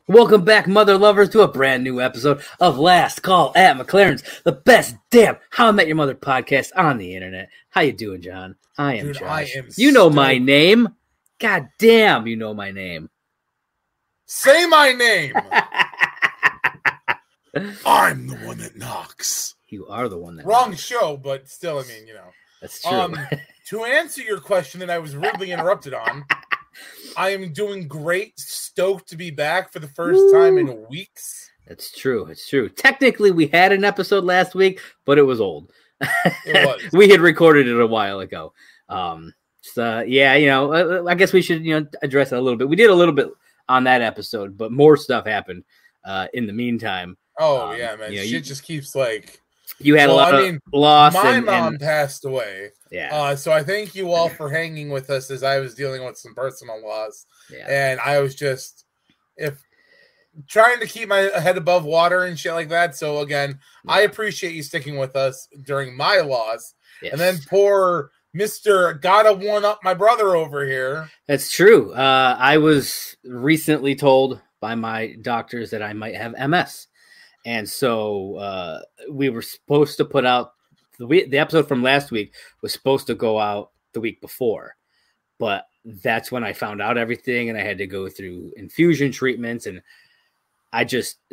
Welcome back, mother lovers, to a brand new episode of Last Call at McLaren's, the best damn How I Met Your Mother podcast on the internet. How you doing, John? I am Josh. You know my name. God damn, you know my name. Say my name. I'm the one that knocks. You are the one that Wrong knocks. show, but still, I mean, you know. That's true. To answer your question that I was rudely interrupted on, I am doing great. Stoked to be back for the first time in weeks. It's true. It's true. Technically, we had an episode last week, but it was old. It was. We had recorded it a while ago. So yeah, you know, I guess we should, you know, address it a little bit. We did a little bit on that episode, but more stuff happened in the meantime. Oh yeah, man. You know, shit just keeps like. You had a lot of loss. My mom passed away. Yeah. So I thank you all for hanging with us as I was dealing with some personal loss. Yeah. And I was just trying to keep my head above water and shit like that. So again, yeah. I appreciate you sticking with us during my loss. Yes. And then poor Mr. Gotta one up my brother over here. That's true. I was recently told by my doctors that I might have MS. And so we were supposed to put out the episode from last week was supposed to go out the week before, but that's when I found out everything and I had to go through infusion treatments and I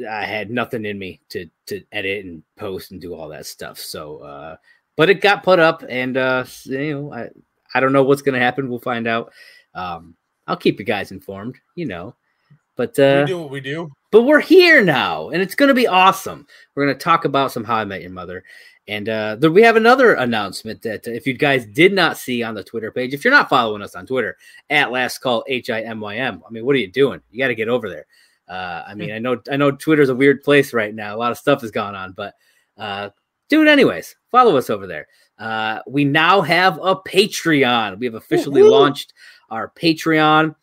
had nothing in me to edit and post and do all that stuff. So, but it got put up and, you know, I don't know what's going to happen. We'll find out. I'll keep you guys informed, you know, but we do what we do. But we're here now, and it's going to be awesome. We're going to talk about some How I Met Your Mother. And we have another announcement that if you guys did not see on the Twitter page, if you're not following us on Twitter, at Last Call HIMYM, I mean, what are you doing? You got to get over there. I mean, I know Twitter's a weird place right now. A lot of stuff has gone on, but do it anyways. Follow us over there. We now have a Patreon. We have officially launched our Patreon.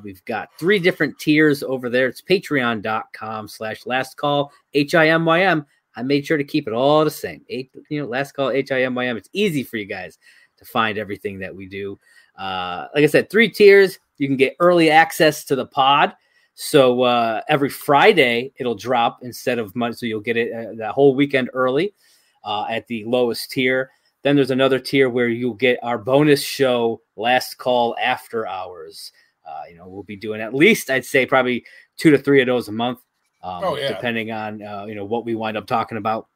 We've got 3 different tiers over there. It's patreon.com/lastcallhimym. I made sure to keep it all the same. Last Call HIMYM. It's easy for you guys to find everything that we do. Like I said, 3 tiers. You can get early access to the pod. So every Friday it'll drop instead of Monday. So you'll get it that whole weekend early at the lowest tier. Then there's another tier where you'll get our bonus show, Last Call After Hours. We'll be doing at least, I'd say, probably 2 to 3 of those a month, depending on, what we wind up talking about.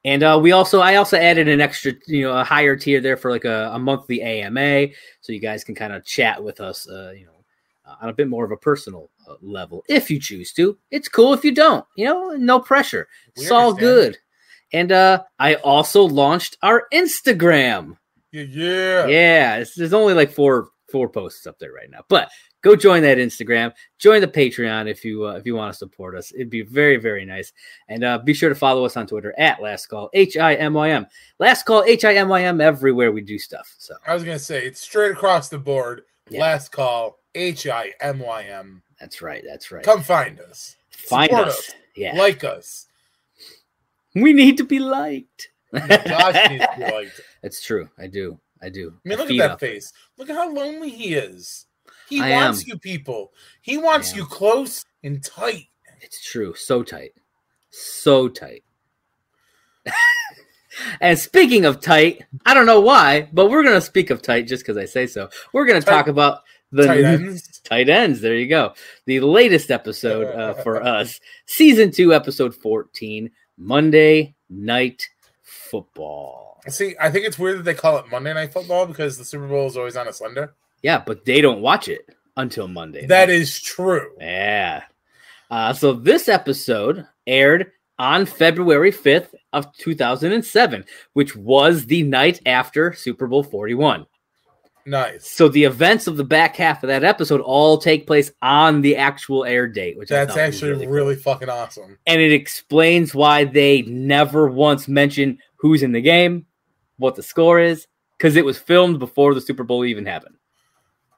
And I also added an extra, a higher tier there for like a monthly AMA. So you guys can kind of chat with us, on a bit more of a personal level. If you choose to, it's cool. If you don't, no pressure. It's all good. And I also launched our Instagram. Yeah. There's only like four posts up there right now, but go join that Instagram, join the Patreon if you want to support us. It'd be very, very nice. And be sure to follow us on Twitter at Last Call HIMYM. Last Call HIMYM everywhere we do stuff. So I was gonna say it's straight across the board. Yeah. Last Call HIMYM. That's right. Come find us. Support us. Yeah. Like us. We need to be liked. Josh needs to be liked. It's true. I do. I mean, look at that face. Look at how lonely he is. He wants you people. He wants you close and tight. It's true. So tight. And speaking of tight, I don't know why, but we're going to speak of tight just because I say so. We're going to talk about the tight ends. There you go. The latest episode for us. Season 2, episode 14, Monday Night Football. See, I think it's weird that they call it Monday Night Football because the Super Bowl is always on a Sunday. Yeah, but they don't watch it until Monday. That is true. Yeah. So this episode aired on February 5th of 2007, which was the night after Super Bowl 41. Nice. So the events of the back half of that episode all take place on the actual air date, which that's actually really fucking awesome. And it explains why they never once mention who's in the game, what the score is, because it was filmed before the Super Bowl even happened.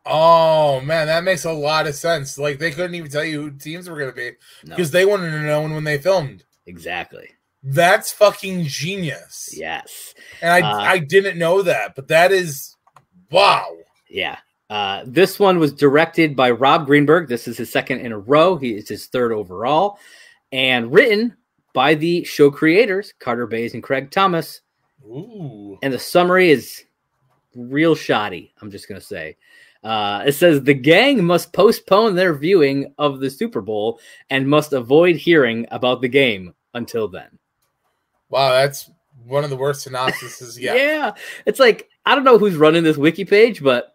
Oh, man, that makes a lot of sense. Like, they couldn't even tell you who teams were going to be because they wanted to know when they filmed. Exactly. That's fucking genius. Yes. And I didn't know that, but that is, wow. Yeah. This one was directed by Rob Greenberg. This is his second in a row. It's his third overall. And written by the show creators, Carter Bays and Craig Thomas. Ooh. And the summary is real shoddy, I'm just going to say. It says, the gang must postpone their viewing of the Super Bowl and must avoid hearing about the game until then. Wow, that's one of the worst synopsises yet. Yeah. It's like, I don't know who's running this wiki page, but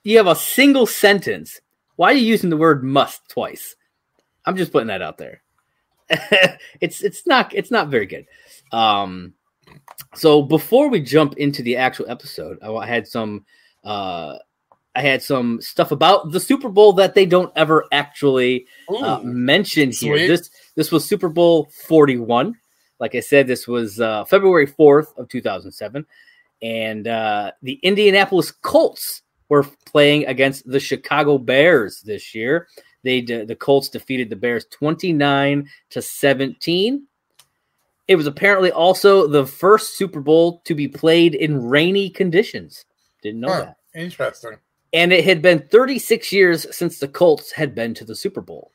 you have a single sentence. Why are you using the word must twice? I'm just putting that out there. It's not very good. So before we jump into the actual episode, I had some stuff about the Super Bowl that they don't ever actually mention here. This was Super Bowl 41. Like I said, this was February 4th of 2007, and the Indianapolis Colts were playing against the Chicago Bears this year. The Colts defeated the Bears 29-17. It was apparently also the first Super Bowl to be played in rainy conditions. Didn't know that. Interesting. And it had been 36 years since the Colts had been to the Super Bowl.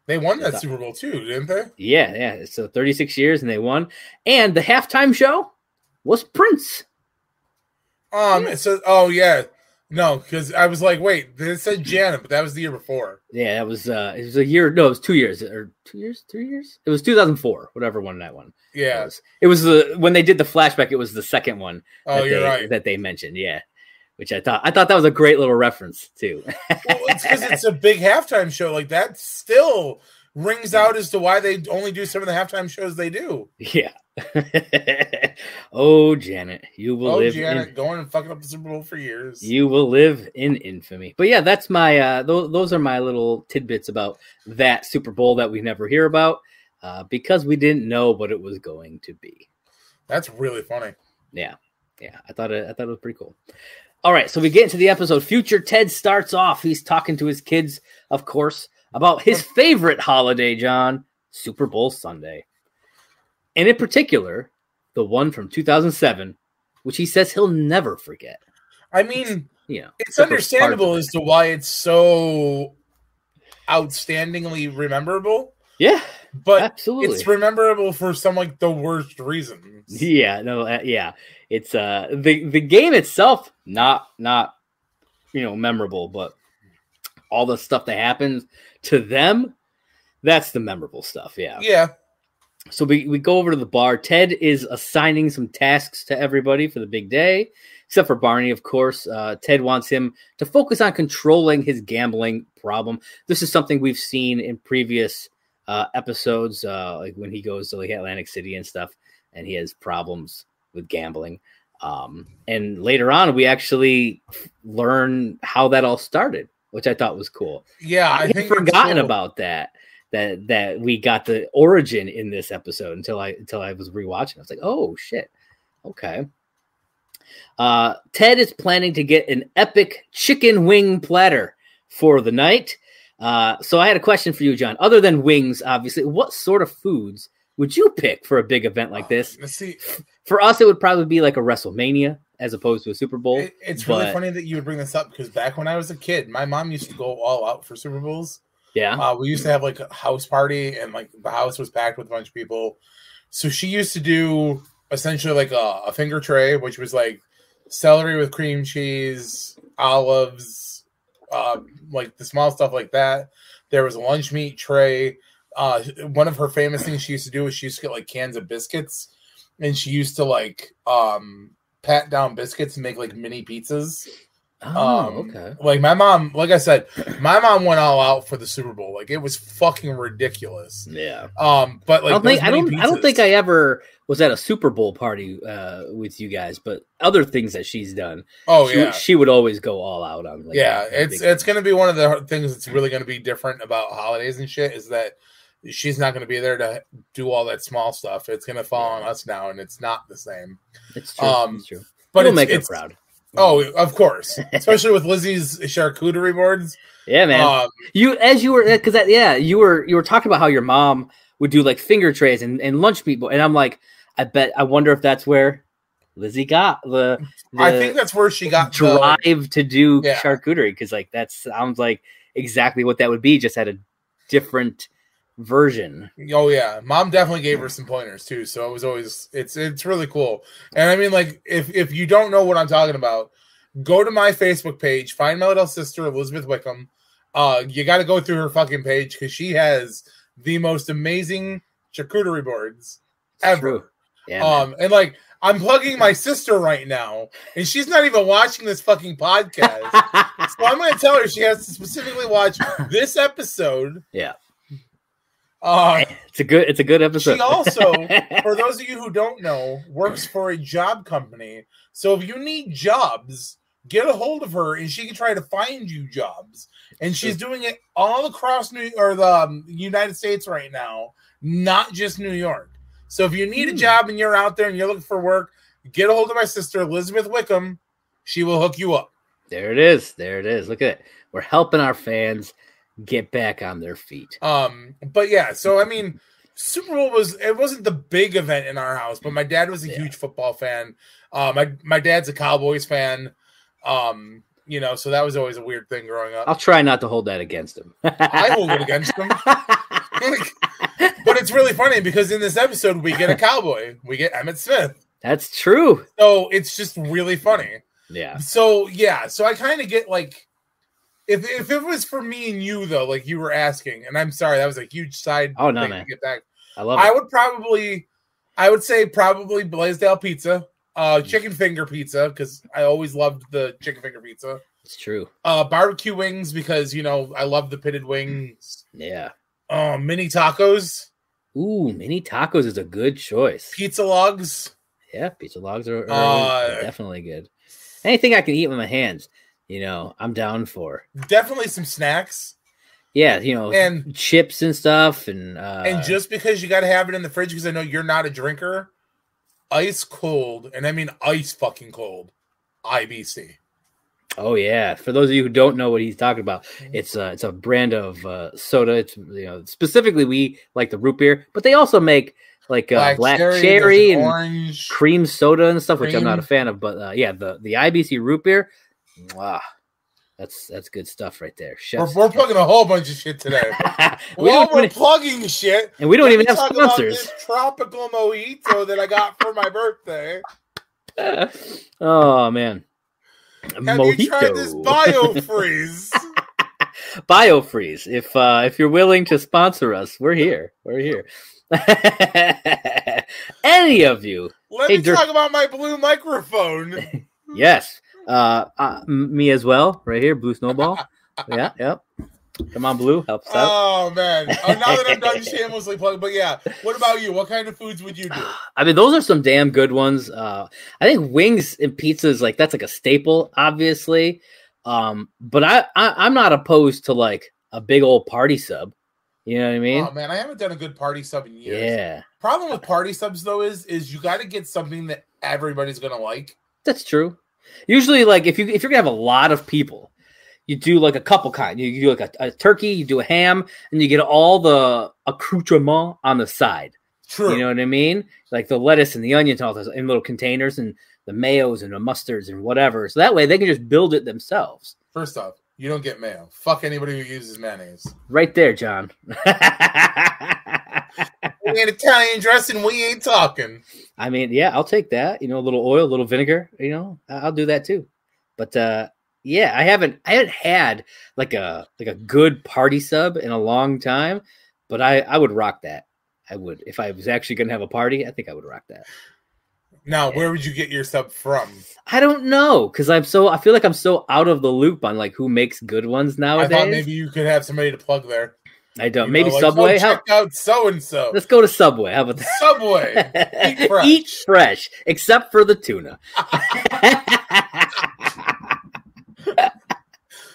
They won that Super Bowl too, didn't they? Yeah. So 36 years and they won. And the halftime show was Prince. Yeah. No, because I was like, wait, it said Janet, but that was the year before. Yeah, it was a year. No, it was 2 years or 2 years, 3 years. It was 2004, whatever one that one. Yeah, it was when they did the flashback. It was the second one. You're right. That they mentioned. Yeah, which I thought that was a great little reference too. Well, it's because it's a big halftime show. Like that still rings out as to why they only do some of the halftime shows they do. Yeah. Oh, Janet, you will live. Janet, going and fucking up the Super Bowl for years. You will live in infamy. But yeah, that's my those are my little tidbits about that Super Bowl that we never hear about because we didn't know what it was going to be. That's really funny. Yeah. I thought it was pretty cool. All right, so we get into the episode. Future Ted starts off. He's talking to his kids, of course, about his favorite holiday, John, Super Bowl Sunday. And in particular, the one from 2007, which he says he'll never forget. I mean, it's understandable as to why it's so outstandingly rememberable. Yeah, but absolutely. It's rememberable for some like the worst reasons. Yeah, it's the game itself not memorable, but all the stuff that happens to them, that's the memorable stuff. Yeah. So we go over to the bar. Ted is assigning some tasks to everybody for the big day, except for Barney, of course. Ted wants him to focus on controlling his gambling problem. This is something we've seen in previous episodes, like when he goes to like Atlantic City and stuff, and he has problems with gambling. And later on, we actually learn how that all started, which I thought was cool. Yeah, I had forgotten about that we got the origin in this episode until I was rewatching. I was like, oh shit, okay. Ted is planning to get an epic chicken wing platter for the night. So I had a question for you, John. Other than wings, obviously, what sort of foods would you pick for a big event like this? Let's see. For us, it would probably be like a WrestleMania as opposed to a Super Bowl. It's really funny that you would bring this up because back when I was a kid, my mom used to go all out for Super Bowls. Yeah. We used to have like a house party and like the house was packed with a bunch of people. So she used to do essentially like a finger tray, which was like celery with cream cheese, olives, like the small stuff like that. There was a lunch meat tray. One of her famous things she used to do was she used to get like cans of biscuits and she used to like pat down biscuits and make like mini pizzas. Okay. Like my mom, like I said, my mom went all out for the Super Bowl. Like it was fucking ridiculous. Yeah. But like I don't think I ever was at a Super Bowl party with you guys, but other things that she's done. She would always go all out on. Like, it's going to be one of the things that's really going to be different about holidays and shit is that she's not going to be there to do all that small stuff. It's going to fall on us now, and it's not the same. It's true. It's true. But it'll make her proud. Oh, of course, especially with Lizzie's charcuterie boards. Yeah, man. You were talking about how your mom would do like finger trays and lunch meat, and I'm like, I wonder if that's where Lizzie got the I think that's where she got drive to do charcuterie, because like that sounds like exactly what that would be, just at a different version. Oh yeah, Mom definitely gave her some pointers too, so it was always it's really cool. And I mean, like, if you don't know what I'm talking about, go to my Facebook page, find my little sister Elizabeth Wickham. You got to go through her fucking page because she has the most amazing charcuterie boards ever. True. Yeah, and like, I'm plugging my sister right now, and she's not even watching this fucking podcast. So I'm going to tell her she has to specifically watch this episode. Yeah. It's a good episode. She also, for those of you who don't know, works for a job company. So if you need jobs, get a hold of her, and she can try to find you jobs. And she's doing it all across the United States right now, not just New York. So if you need a job and you're out there and you're looking for work, get a hold of my sister, Elizabeth Wickham. She will hook you up. There it is. Look at it. We're helping our fans get back on their feet. But yeah, so I mean, Super Bowl wasn't the big event in our house, but my dad was a huge football fan. My dad's a Cowboys fan. So that was always a weird thing growing up. I'll try not to hold that against him. I hold it against him. But it's really funny because in this episode we get a cowboy. We get Emmitt Smith. That's true. So it's just really funny. Yeah. So I kind of get like, if it was for me and you though, like you were asking, and I'm sorry, that was a huge side thing man. To get back. I love it. I would say probably Blaisdell pizza, chicken finger pizza, because I always loved the chicken finger pizza. It's true. Barbecue wings, because I love the pitted wings. Yeah. Mini tacos. Ooh, mini tacos is a good choice. Pizza logs. Yeah, pizza logs are definitely good. Anything I can eat with my hands, I'm down for. Definitely some snacks. Yeah, and chips and stuff. And just because you got to have it in the fridge, because I know you're not a drinker, ice cold, and I mean ice fucking cold, IBC. Oh yeah, for those of you who don't know what he's talking about, it's a brand of soda. It's specifically we like the root beer, but they also make like black cherry and orange cream soda and stuff, which I'm not a fan of. But the IBC root beer, wow, that's good stuff right there. We're plugging a whole bunch of shit today. We're plugging shit, and we don't even have sponsors. About this tropical mojito that I got for my birthday. Oh man. Have mojito. You tried this BioFreeze? BioFreeze. If you're willing to sponsor us, we're here. Any of you. Let me talk about my blue microphone. Yes. Me as well. Right here, Blue Snowball. Yeah, yep. Come on, Blue. Help us out. Oh, man. Now that I'm done shamelessly plugging. But yeah, what about you? What kind of foods would you do? I mean, those are some damn good ones. I think wings and pizzas, like, that's like a staple, obviously. But I'm not opposed to, like, a big old party sub. You know what I mean? Oh, man, I haven't done a good party sub in years. Yeah. Problem with party subs, though, is you got to get something that everybody's going to like. That's true. Usually, like, if you're going to have a lot of people, you do like a couple kind. You do like a turkey, you do a ham, and you get all the accoutrement on the side. True. You know what I mean? Like the lettuce and the onions and all those in little containers, and the mayos and the mustards and whatever. So that way they can just build it themselves. First off, you don't get mayo. Fuck anybody who uses mayonnaise. Right there, John. We ain't Italian dressing, we ain't talking. I mean, yeah, I'll take that. A little oil, a little vinegar. I'll do that too. But yeah, I haven't had like a good party sub in a long time, but I would rock that. I would. If I was actually going to have a party, I think I would rock that. Now, where would you get your sub from? I don't know, because I feel like I'm so out of the loop on like who makes good ones nowadays. I thought maybe you could have somebody to plug there. I don't. Maybe like, Subway. Check out so-and-so. Let's go to Subway. How about that? Subway. Eat fresh. Eat fresh, except for the tuna.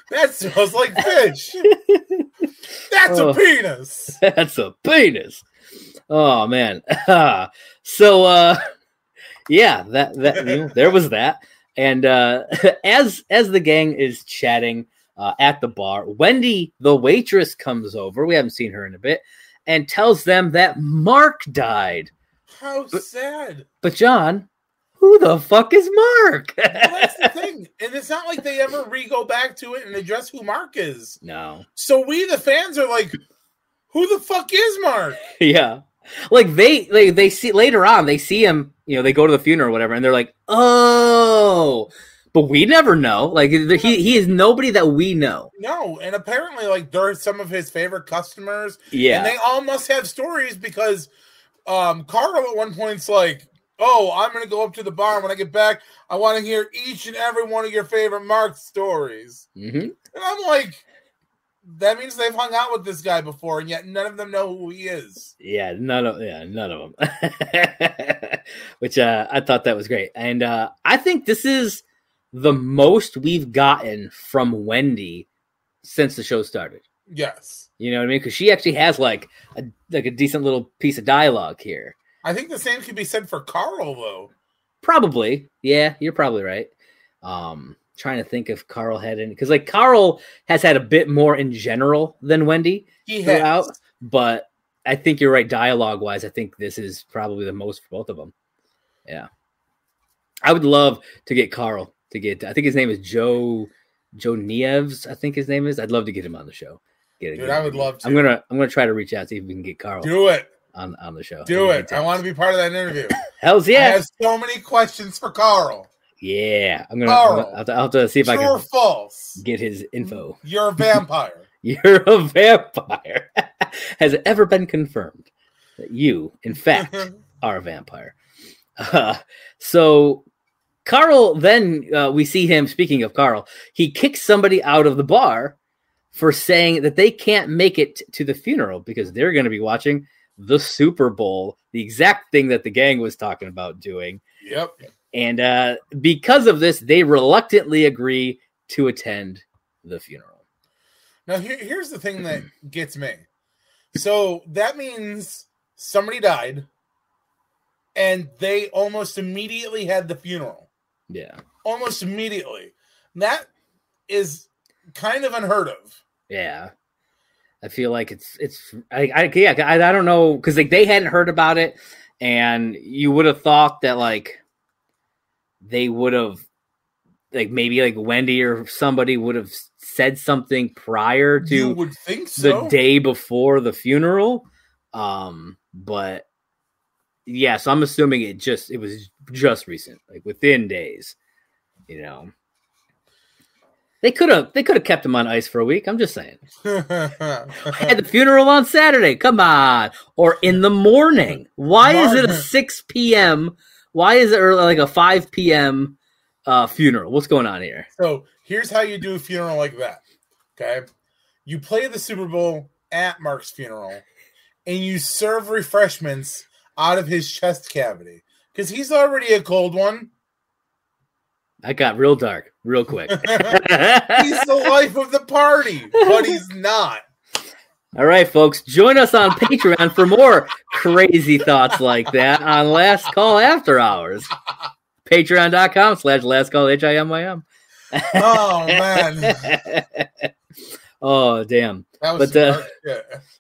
That smells like fish. That's a penis. That's a penis. Oh man. So yeah, that there was that. And as the gang is chatting at the bar, Wendy, the waitress, comes over. We haven't seen her in a bit, and tells them that Mark died. How sad. But John, who the fuck is Mark? Well, that's the thing. And it's not like they ever go back to it and address who Mark is. No. So we, the fans, are like, who the fuck is Mark? Yeah. Like they see later on, they see him, they go to the funeral or whatever, and they're like, oh, but we never know. Like he is nobody that we know. No, and apparently, like, they're some of his favorite customers. Yeah. And they all must have stories because Carl at one point's like, oh, I'm going to go up to the bar. When I get back, I want to hear each and every one of your favorite Mark stories. Mm-hmm. And I'm like, that means they've hung out with this guy before, and yet none of them know who he is. Yeah, none of them. Which I thought that was great. And I think this is the most we've gotten from Wendy since the show started. Yes. You know what I mean? Because she actually has like a decent little piece of dialogue here. I think the same could be said for Carl, though. Probably. Yeah, you're probably right. Trying to think if Carl had any, because like Carl has had a bit more in general than Wendy throughout, but I think you're right. Dialogue wise, I think this is probably the most for both of them. Yeah. I would love to get Carl I think his name is Joe Nieves. I think his name is. I'd love to get him on the show. Dude, I would love to. I'm gonna try to reach out, see if we can get Carl. Do it on the show. Do it. I want to be part of that interview. Hell's yeah. I have so many questions for Carl. Yeah, I'll have to see if I can. True or false? Get his info. You're a vampire. You're a vampire. Has it ever been confirmed that you, in fact, are a vampire? So Carl, then we see him, speaking of Carl, he kicks somebody out of the bar for saying that they can't make it to the funeral because they're going to be watching the Super Bowl, the exact thing that the gang was talking about doing. Yep. And because of this, they reluctantly agree to attend the funeral. Now, here's the thing that gets me. So that means somebody died, and they almost immediately had the funeral. Yeah. Almost immediately. That is kind of unheard of. Yeah. I feel like I don't know, because like they hadn't heard about it, and you would have thought that like they would have, like maybe like Wendy or somebody would have said something prior to you would think so. The day before the funeral. But yeah, so I'm assuming it was just recent, like within days, They could have kept him on ice for a week. I'm just saying. I had the funeral on Saturday. Come on. Or in the morning. Why is it a 6 p.m.? Why is it like a 5 p.m. Funeral? What's going on here? So here's how you do a funeral like that. Okay. You play the Super Bowl at Mark's funeral, and you serve refreshments out of his chest cavity because he's already a cold one. I got real dark real quick. He's the life of the party, but he's not. All right, folks, join us on Patreon for more crazy thoughts like that on Last Call After Hours. Patreon.com/Last Call HIMYM. Oh, man. Oh, damn. That was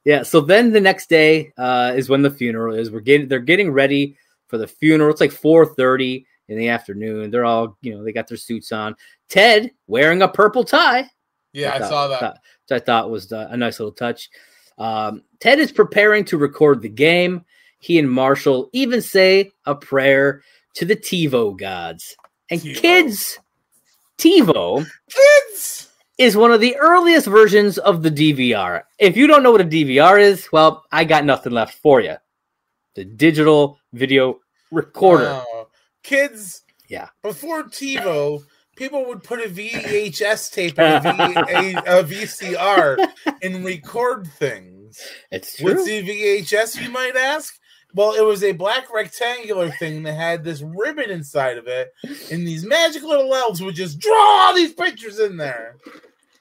yeah, so then the next day is when the funeral is. They're getting ready for the funeral. It's like 4:30 in the afternoon. They're all, they got their suits on. Ted wearing a purple tie. Yeah, I saw that. Which I thought was a nice little touch. Ted is preparing to record the game. He and Marshall even say a prayer to the TiVo gods. And TiVo is one of the earliest versions of the DVR. If you don't know what a DVR is, well, I got nothing left for you. The digital video recorder. Kids, yeah. Before TiVo, people would put a VHS tape in a VCR and record things. It's true. What's the VHS, you might ask? Well, it was a black rectangular thing that had this ribbon inside of it, and these magic little elves would just draw these pictures in there.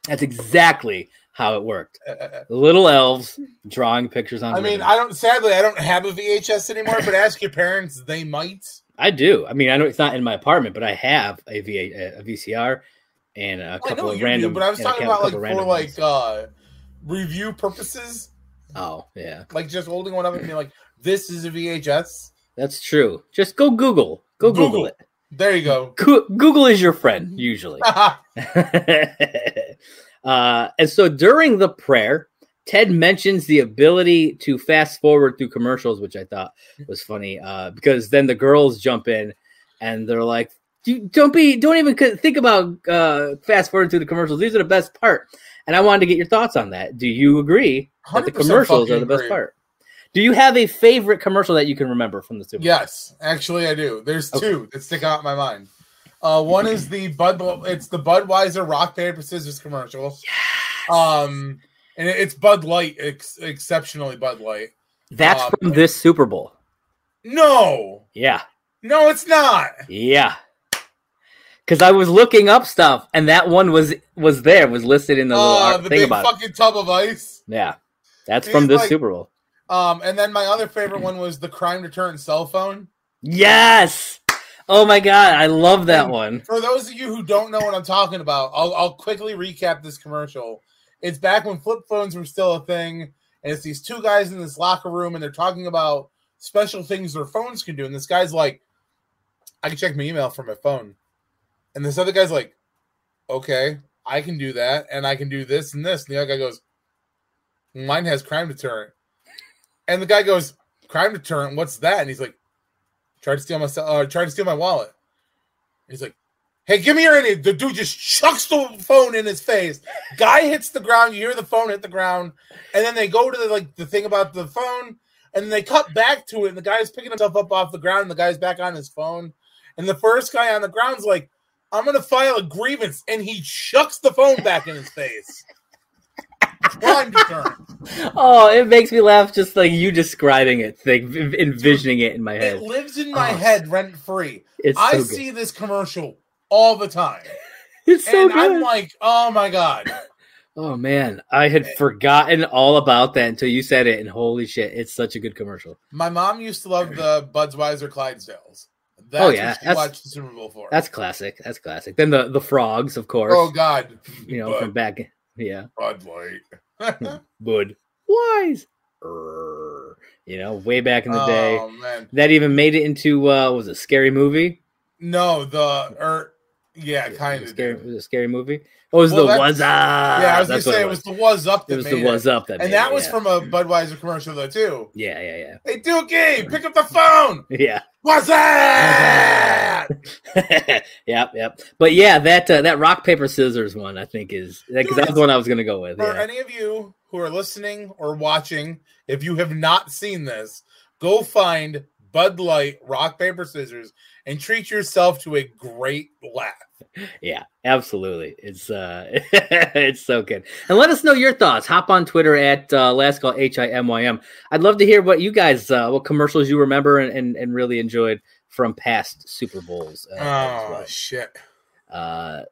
That's exactly how it worked. Little elves drawing pictures on. Sadly, I don't have a VHS anymore, but ask your parents, they might. I do. I mean, I know it's not in my apartment, but I have a VCR and a couple of random. But I was talking about for review purposes. Oh yeah, like just holding one up and being like, "This is a VHS." That's true. Just go Google. Google it. There you go. Google is your friend, usually. And so during the prayer, Ted mentions the ability to fast forward through commercials, which I thought was funny because then the girls jump in and they're like, don't even think about fast forward through the commercials. These are the best part. And I wanted to get your thoughts on that. Do you agree that the commercials are the best part? Do you have a favorite commercial that you can remember from the Super Bowl? Yes, actually I do. There's two that stick out in my mind. One is the Budweiser rock paper scissors commercial. Yes. And it's Bud Light, exceptionally Bud Light. That's from this Super Bowl. No. Yeah. No, it's not. Yeah. Because I was looking up stuff, and that one was listed in the little the thing big about fucking tub of ice. Yeah, that's from this Super Bowl. And then my other favorite one was the crime deterrent cell phone. Yes. Oh my god, I love that one. For those of you who don't know what I'm talking about, I'll quickly recap this commercial. It's back when flip phones were still a thing, and it's these two guys in this locker room, and they're talking about special things their phones can do. And this guy's like, I can check my email from my phone. And this other guy's like, okay, I can do that, and I can do this and this. And the other guy goes, mine has crime deterrent. And the guy goes, crime deterrent, what's that? And he's like, tried to steal my wallet. And he's like, hey, give me your ID. The dude just chucks the phone in his face. Guy hits the ground. You hear the phone hit the ground. And then they go to the thing about the phone, and then they cut back to it, and the guy's picking himself up off the ground, and the guy's back on his phone. And the first guy on the ground's like, I'm going to file a grievance, and he chucks the phone back in his face. Crime deterrent. Oh, it makes me laugh just like you describing it, envisioning it in my head. It lives in my head rent-free. I so see this commercial all the time. It's so good. I'm like, oh my god. Oh man, I had forgotten all about that until you said it, and holy shit, it's such a good commercial. My mom used to love the Budweiser Clydesdales. That's what she watched the Super Bowl for. That's classic. That's classic. Then the frogs, of course. Oh god. From back. Yeah. Bud Light. Bud Wise. Way back in the day. Oh man. That even made it into was it Scary Movie? No, kind of. Was it a Scary Movie? Oh, it was the Was Up. Yeah, I was gonna say it was the Was Up. It was the Was Up that, and that was from a Budweiser commercial though too. Yeah. Hey, Dookie, pick up the phone. Yeah. What's that? Yep. But yeah, that rock paper scissors one I think is because that's the one I was gonna go with. For any of you who are listening or watching, if you have not seen this, go find Bud Light rock paper scissors and treat yourself to a great laugh. Yeah, absolutely. It's it's so good. And let us know your thoughts. Hop on Twitter at Last Call HIMYM. I'd love to hear what you guys what commercials you remember and really enjoyed from past Super Bowls. Shit.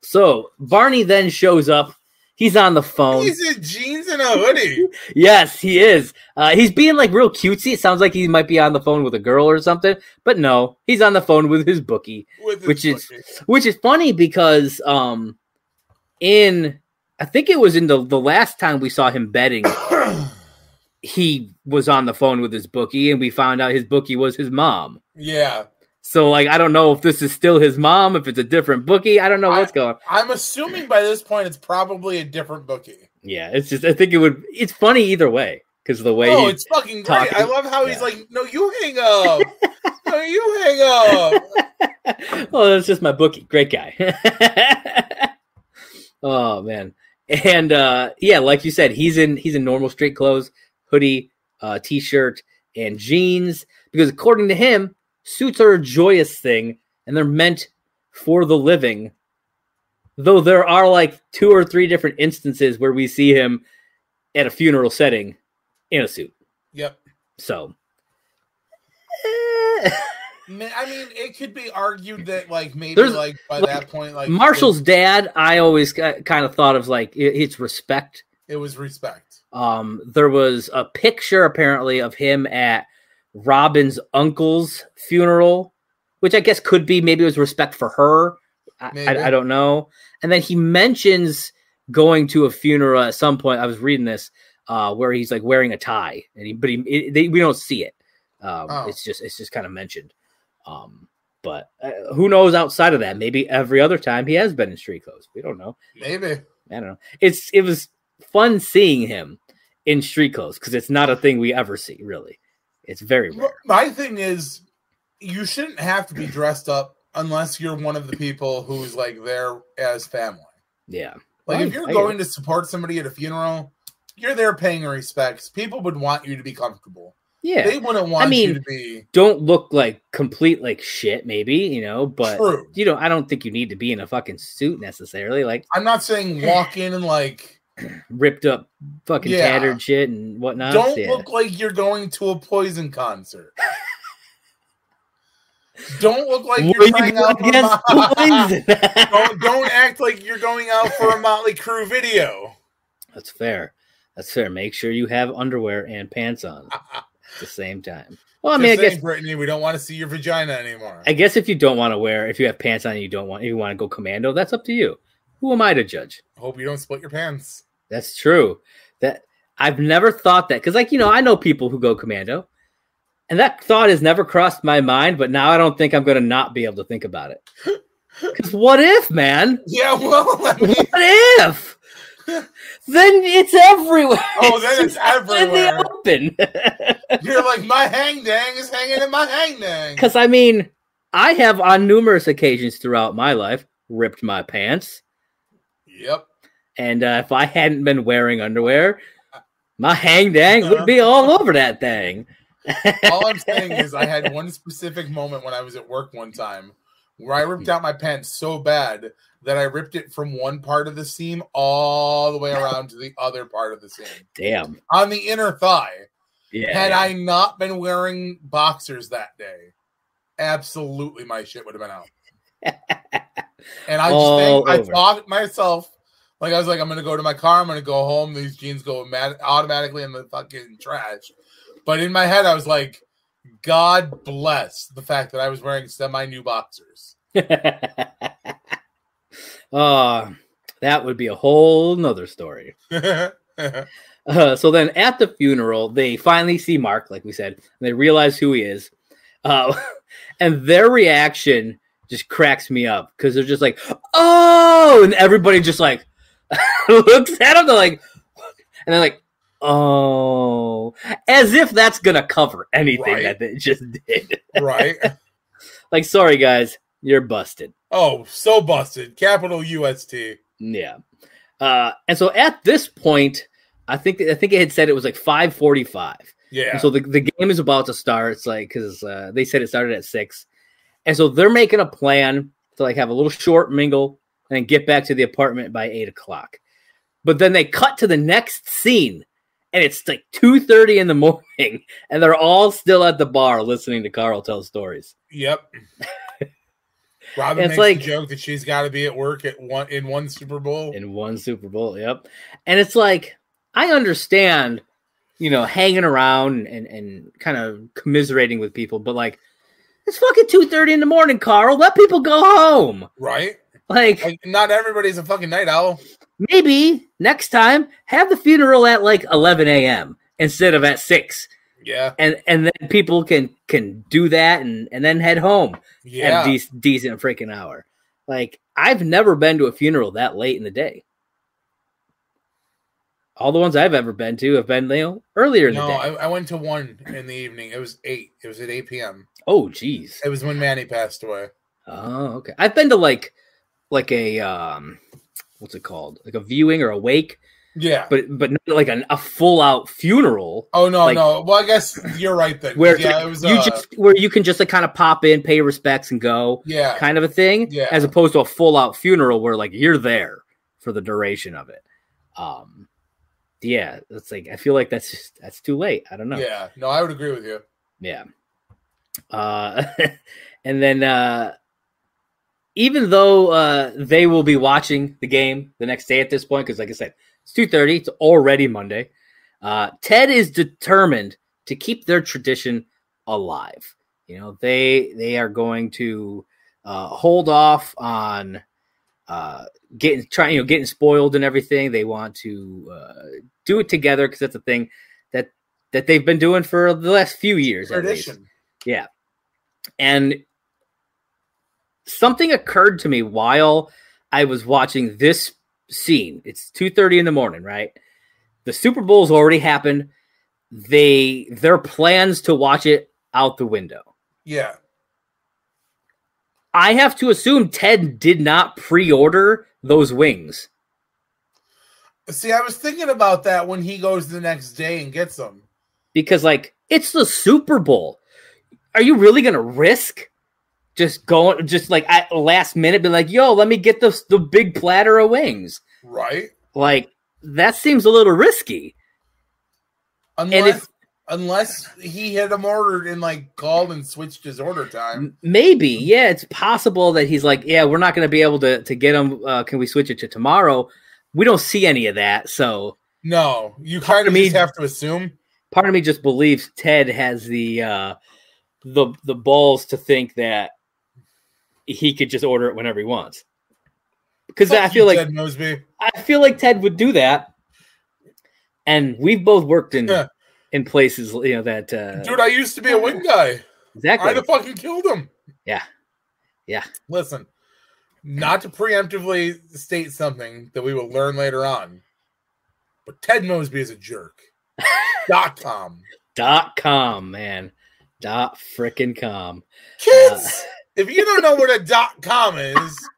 So Barney then shows up. He's on the phone. He's in jeans and a hoodie. Yes, he is. He's being like real cutesy. It sounds like he might be on the phone with a girl or something, but no, he's on the phone with his bookie, which is funny because I think it was in the last time we saw him betting, he was on the phone with his bookie, and we found out his bookie was his mom. Yeah. So, I don't know if this is still his mom, if it's a different bookie. I don't know what's going on. I'm assuming by this point it's probably a different bookie. Yeah, it's just, I think it's funny either way because of the way it's fucking great. I love how he's like, no, you hang up. No, you hang up. Oh, that's just my bookie. Great guy. Oh, man. And, like you said, he's in normal street clothes, hoodie, t-shirt, and jeans because according to him, suits are a joyous thing, and they're meant for the living. Though there are 2 or 3 different instances where we see him at a funeral setting in a suit. Yep. So, I mean, it could be argued that maybe by that point, Marshall's dad, I always kind of thought of it's respect. It was respect. There was a picture apparently of him at Robin's uncle's funeral, which I guess could be maybe it was respect for her. I don't know. And then he mentions going to a funeral at some point. I was reading this where he's wearing a tie, and we don't see it. It's just kind of mentioned. But who knows outside of that? Maybe every other time he has been in street clothes. We don't know. Maybe. I don't know. It was fun seeing him in street clothes because it's not a thing we ever see, really. It's very rare. My thing is, you shouldn't have to be dressed up unless you're one of the people who's like there as family. Yeah. Like if you're going to support somebody at a funeral, you're there paying respects. People would want you to be comfortable. Yeah. They wouldn't want you to be. Don't look like complete like shit, maybe, but True. I don't think you need to be in a fucking suit necessarily. Like, I'm not saying walk in and like ripped up fucking tattered shit and whatnot. Don't look like you're going to a Poison concert. Don't look like you're trying out for Poison. don't act like you're going out for a Motley Crue video. That's fair. Make sure you have underwear and pants on at the same time. Well, I guess Brittany, we don't want to see your vagina anymore. I guess if you don't want to if you have pants on and you want to go commando, that's up to you. Who am I to judge? Hope you don't split your pants. That's true. That I've never thought that because, I know people who go commando. And that thought has never crossed my mind, but now I don't think I'm going to not be able to think about it. Because what if, man? Yeah, well, what if? Then it's everywhere. Oh, then it's everywhere. In the open. You're like, my hang dang is hanging in my hang dang. Because, I have on numerous occasions throughout my life ripped my pants. Yep. And if I hadn't been wearing underwear, my hang dang would be all over that thing. All I'm saying is I had one specific moment when I was at work one time where I ripped out my pants so bad that I ripped it from one part of the seam all the way around to the other part of the seam. Damn. On the inner thigh. Yeah. Had I not been wearing boxers that day, absolutely my shit would have been out. And I thought myself, like I was like, I'm going to go to my car, I'm going to go home, these jeans go automatically in the fucking trash. But in my head, I was like, God bless the fact that I was wearing semi-new boxers. That would be a whole nother story. So then at the funeral, they finally see Mark, like we said, and they realize who he is. And their reaction just cracks me up because they're just like, oh, and everybody just like looks at him. They're like, and they're like, oh, as if that's gonna cover anything that they just did. Right. Like, sorry guys, you're busted. Oh, so busted. Capital UST. Yeah. And so at this point, I think it had said it was like 5:45. Yeah. And so the game is about to start. It's like because they said it started at 6, and so they're making a plan to like have a little short mingle and then get back to the apartment by 8 o'clock. But then they cut to the next scene. And it's like 2:30 in the morning, and they're all still at the bar listening to Carl tell stories. Yep. Robin makes the joke that she's got to be at work in one Super Bowl. In one Super Bowl, yep. And it's like, I understand, hanging around and kind of commiserating with people, but like, it's fucking 2:30 in the morning, Carl. Let people go home. Right? Like not everybody's a fucking night owl. Maybe next time have the funeral at like 11 a.m. instead of at 6. Yeah. And then people can do that and then head home at a decent freaking hour. Like, I've never been to a funeral that late in the day. All the ones I've ever been to have been earlier in the day. No, I went to one in the evening. It was 8. It was at 8 p.m. Oh, geez. It was when Manny passed away. Oh, okay. I've been to like a what's it called? Like a viewing or a wake. Yeah. But not like a full out funeral. Oh no. Well, I guess you're right then. Where it was where you can just like kind of pop in, pay respects and go. Yeah. Kind of a thing. Yeah. As opposed to a full out funeral where like you're there for the duration of it. Yeah, it's like I feel like that's too late. I don't know. Yeah. No, I would agree with you. Yeah. And then even though they will be watching the game the next day at this point, because like I said, it's 2:30, it's already Monday. Ted is determined to keep their tradition alive. They are going to hold off on getting spoiled and everything. They want to do it together because that's a thing that they've been doing for the last few years. Tradition. Yeah. And something occurred to me while I was watching this scene. It's 2:30 in the morning, right? The Super Bowl's already happened. Their plans to watch it out the window. Yeah. I have to assume Ted did not pre-order those wings. See, I was thinking about that when he goes the next day and gets them. Because, like, it's the Super Bowl. Are you really going to risk just going, just like at last minute, be like, yo, let me get the big platter of wings? Right. Like, that seems a little risky. Unless he had them ordered and like called and switched his order time. Maybe, yeah, it's possible that he's like, yeah, we're not going to be able to get them. Can we switch it to tomorrow? We don't see any of that, so no, you kind of just have to assume. Part of me just believes Ted has the balls to think that he could just order it whenever he wants. Because I feel like Ted Mosby. I feel like Ted would do that, and we've both worked in places, you know, that. Dude, I used to be a wing guy. Exactly. I'd have fucking killed him. Yeah. Listen, not to preemptively state something that we will learn later on, but Ted Mosby is a jerk. .com. .com, man. Frickin' com. Kids, if you don't know what a .com is,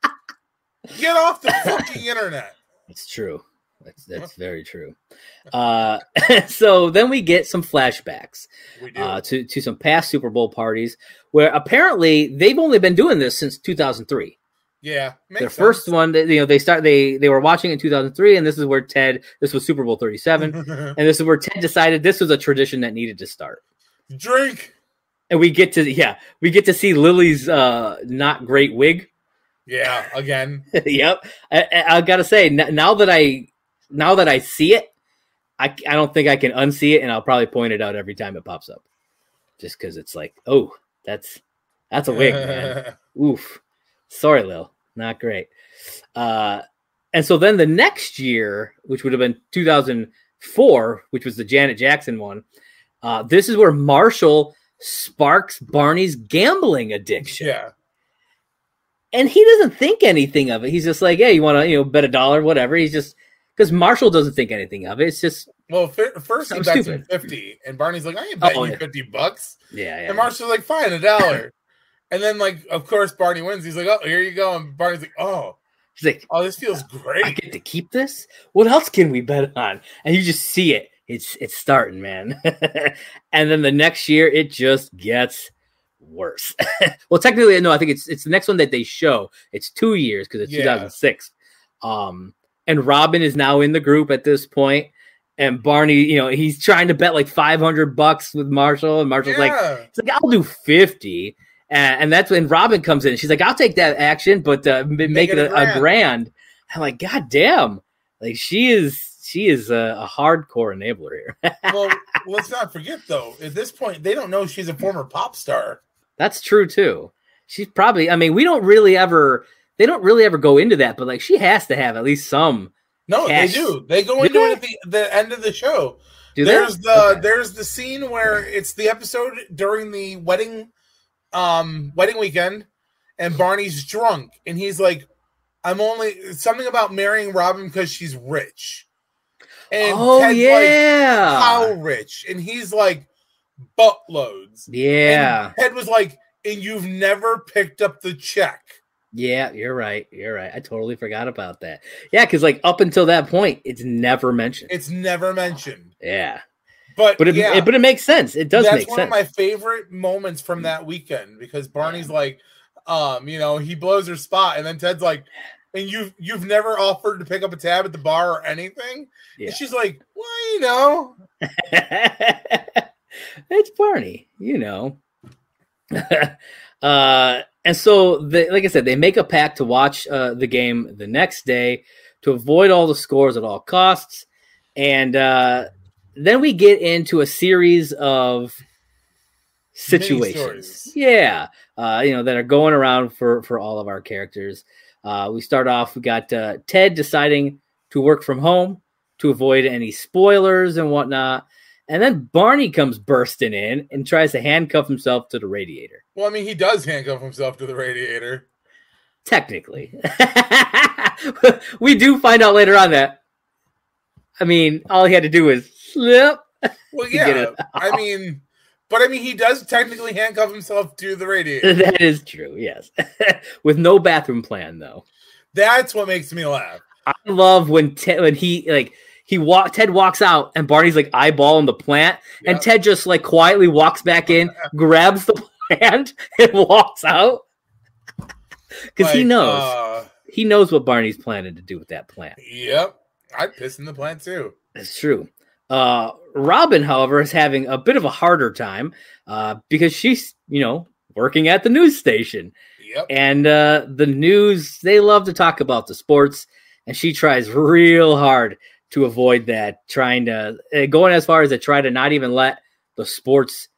get off the fucking internet. It's true. That's very true. So then we get some flashbacks to some past Super Bowl parties where apparently they've only been doing this since 2003. Yeah, their first one, they were watching in 2003, and this is where this was Super Bowl 37, and this is where Ted decided this was a tradition that needed to start. Drink, and we get to see Lily's not great wig. Yeah, again. Yep, I gotta say now that I see it, I don't think I can unsee it, and I'll probably point it out every time it pops up, just because it's like, oh, that's a wig, man. Oof. Sorry, Lil. Not great. And so then the next year, which would have been 2004, which was the Janet Jackson one, this is where Marshall sparks Barney's gambling addiction. Yeah. And he doesn't think anything of it. He's just like, hey, you want to bet $1, whatever. He's just, because Marshall doesn't think anything of it. It's just, well, first he bets him 50, and Barney's like, I ain't betting you $50. Yeah. And Marshall's like, fine, $1. And then, like, of course, Barney wins. He's like, oh, here you go. And Barney's like, oh. He's like, oh, this feels great. I get to keep this? What else can we bet on? And you just see it. It's starting, man. And then the next year, it just gets worse. Well, technically, no, I think it's the next one that they show. It's 2 years because it's 2006. And Robin is now in the group at this point. And Barney, he's trying to bet like $500 with Marshall. And Marshall's like, I'll do 50. And that's when Robin comes in. She's like, I'll take that action, but make it a grand. I'm like, God damn. Like, she is a hardcore enabler here. Well, let's not forget, though, at this point, they don't know she's a former pop star. That's true, too. She's probably, they don't really ever go into that, but like, she has to have at least some. No, cash. They do. They go into it at the end of the show. There's the scene where it's the episode during the wedding weekend, and Barney's drunk, and he's like, I'm only something about marrying Robin because she's rich. And Ted's like, how rich? And he's like, buttloads. Yeah. And Ted was like, and you've never picked up the check. Yeah, you're right. I totally forgot about that. Yeah, because like up until that point, it's never mentioned. Yeah. But it makes sense. It does make sense. That's one of my favorite moments from that weekend, because Barney's like, he blows her spot, and then Ted's like, and you've never offered to pick up a tab at the bar or anything? Yeah. And she's like, well, it's Barney, And so, like I said, they make a pact to watch the game the next day to avoid all the scores at all costs. And then we get into a series of situations. Yeah. That are going around for all of our characters. We start off, we got Ted deciding to work from home to avoid any spoilers and whatnot. And then Barney comes bursting in and tries to handcuff himself to the radiator. Well, he does handcuff himself to the radiator. Technically. We do find out later on that, I mean, all he had to do was slip. Well, yeah. But he does technically handcuff himself to the radiator. That is true, yes. With no bathroom plan, though. That's what makes me laugh. I love when Ted walks out and Barney's like eyeballing the plant, and Ted just like quietly walks back in, grabs the plant, and walks out. Because he knows what Barney's planning to do with that plant. Yep. I'd piss in the plant too. That's true. Robin, however, is having a bit of a harder time because she's, working at the news station. Yep. And the news, they love to talk about the sports, and she tries real hard to avoid that, going as far as to try to not even let the sports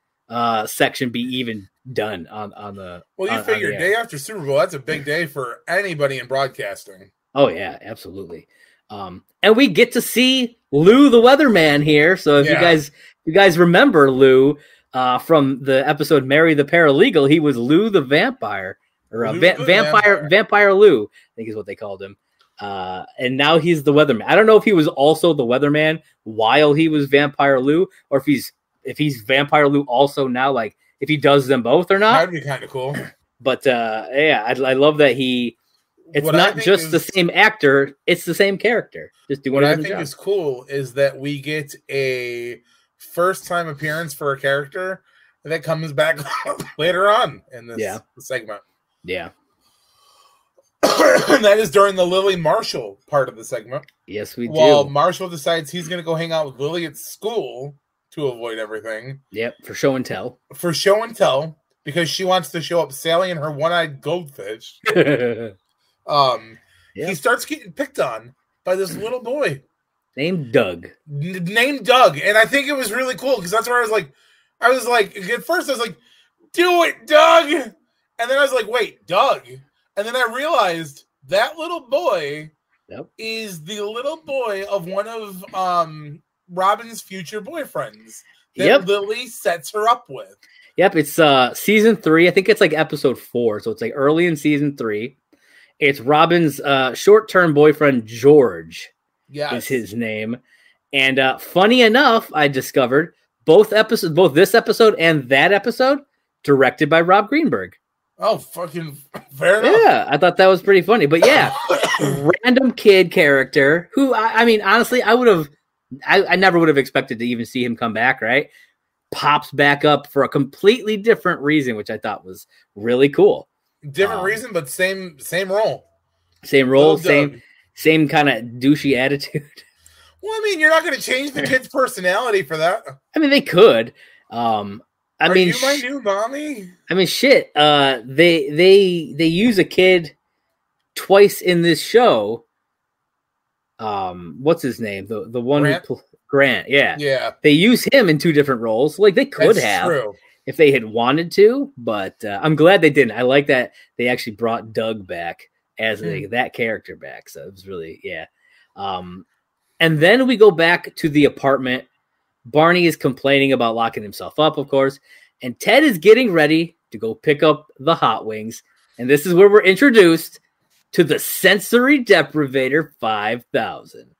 section be even done on the. Well, you figure day after Super Bowl, that's a big day for anybody in broadcasting. Oh yeah, absolutely. And we get to see Lou the Weatherman here. So if you guys remember Lou from the episode Mary the Paralegal, he was Lou the Vampire, or Vampire Lou, I think is what they called him. And now he's the Weatherman. I don't know if he was also the Weatherman while he was Vampire Lou, or if he's Vampire Lou also now, like if he does them both or not. That'd be kind of cool. But I love that it's not just the same actor, it's the same character. Just doing what I think is cool is that we get a first time appearance for a character that comes back later on in this segment. Yeah. And that is during the Lily Marshall part of the segment. Yes, we do. While Marshall decides he's going to go hang out with Lily at school to avoid everything. Yep, for show and tell. Because she wants to show up Sally and her one-eyed goldfish. He starts getting picked on by this little boy named Doug. And I think it was really cool because that's where I was like, at first I was like, do it, Doug. And then I was like, wait, Doug. And then I realized that little boy is the little boy of one of Robin's future boyfriends that Lily sets her up with. Yep, it's season 3. I think it's like episode 4, so it's like early in season 3. It's Robin's short-term boyfriend, George, is his name. And funny enough, I discovered both this episode and that episode, directed by Rob Greenberg. Oh, fucking fair enough. Yeah, I thought that was pretty funny. But yeah, random kid character who, I mean, honestly, I never would have expected to even see him come back, right? Pops back up for a completely different reason, which I thought was really cool. Different reason, but same role. Same role, same kind of douchey attitude. Well, I mean, you're not going to change the kid's personality for that. I mean, they could. Are you my new mommy? I mean, shit. They use a kid twice in this show. What's his name? The one Grant? Grant. Yeah. Yeah. They use him in 2 different roles. Like they could have. True. If they had wanted to, but I'm glad they didn't. I like that they actually brought Doug back as that character back. So it was really, and then we go back to the apartment. Barney is complaining about locking himself up, of course, and Ted is getting ready to go pick up the hot wings. And this is where we're introduced to the sensory deprivator 5000.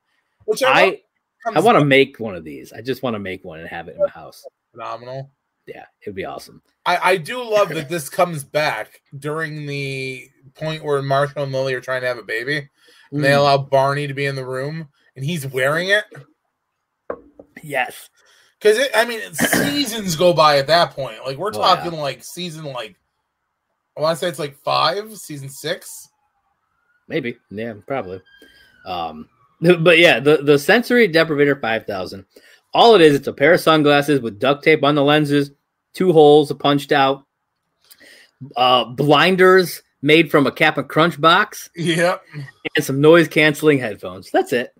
Which I want to make one of these. I just want to make one and have it in my house. Phenomenal. Yeah, it'd be awesome. I do love that this comes back during the point where Marshall and Lily are trying to have a baby. And they allow Barney to be in the room, and he's wearing it. Yes. Because, seasons go by at that point. Like, we're talking, season, I want to say it's, 5, season 6. Maybe. Yeah, probably. But, yeah, the sensory deprivator 5000. All it is, it's a pair of sunglasses with duct tape on the lenses, 2 holes punched out, blinders made from a Cap'n Crunch box, and some noise-canceling headphones. That's it.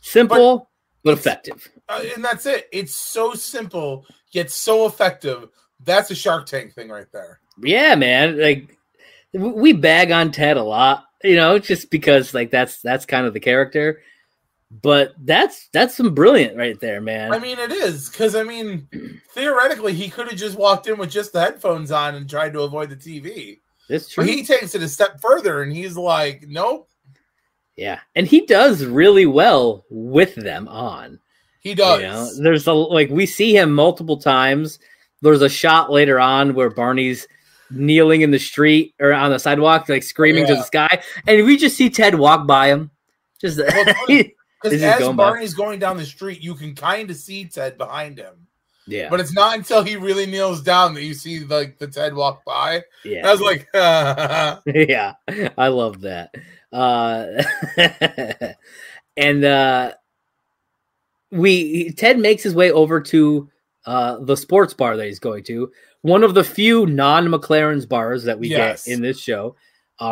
Simple, but effective. And that's it. It's so simple, yet so effective. That's a Shark Tank thing right there. Yeah, man. Like, we bag on Ted a lot, just because, that's kind of the character. But that's some brilliant right there, man. I mean, it is. Because, theoretically, he could have just walked in with just the headphones on and tried to avoid the TV. That's true. But he takes it a step further, and he's like, nope. Yeah, and he does really well with them on. He does. You know, there's we see him multiple times. There's a shot later on where Barney's kneeling in the street or on the sidewalk, like screaming to the sky, and we just see Ted walk by him. Just because as Barney's going down the street, you can kind of see Ted behind him. Yeah, but it's not until he really kneels down that you see like the Ted walk by. Yeah, and I was like, yeah, I love that. And Ted makes his way over to the sports bar that he's going to, one of the few non-McLaren's bars that we get in this show,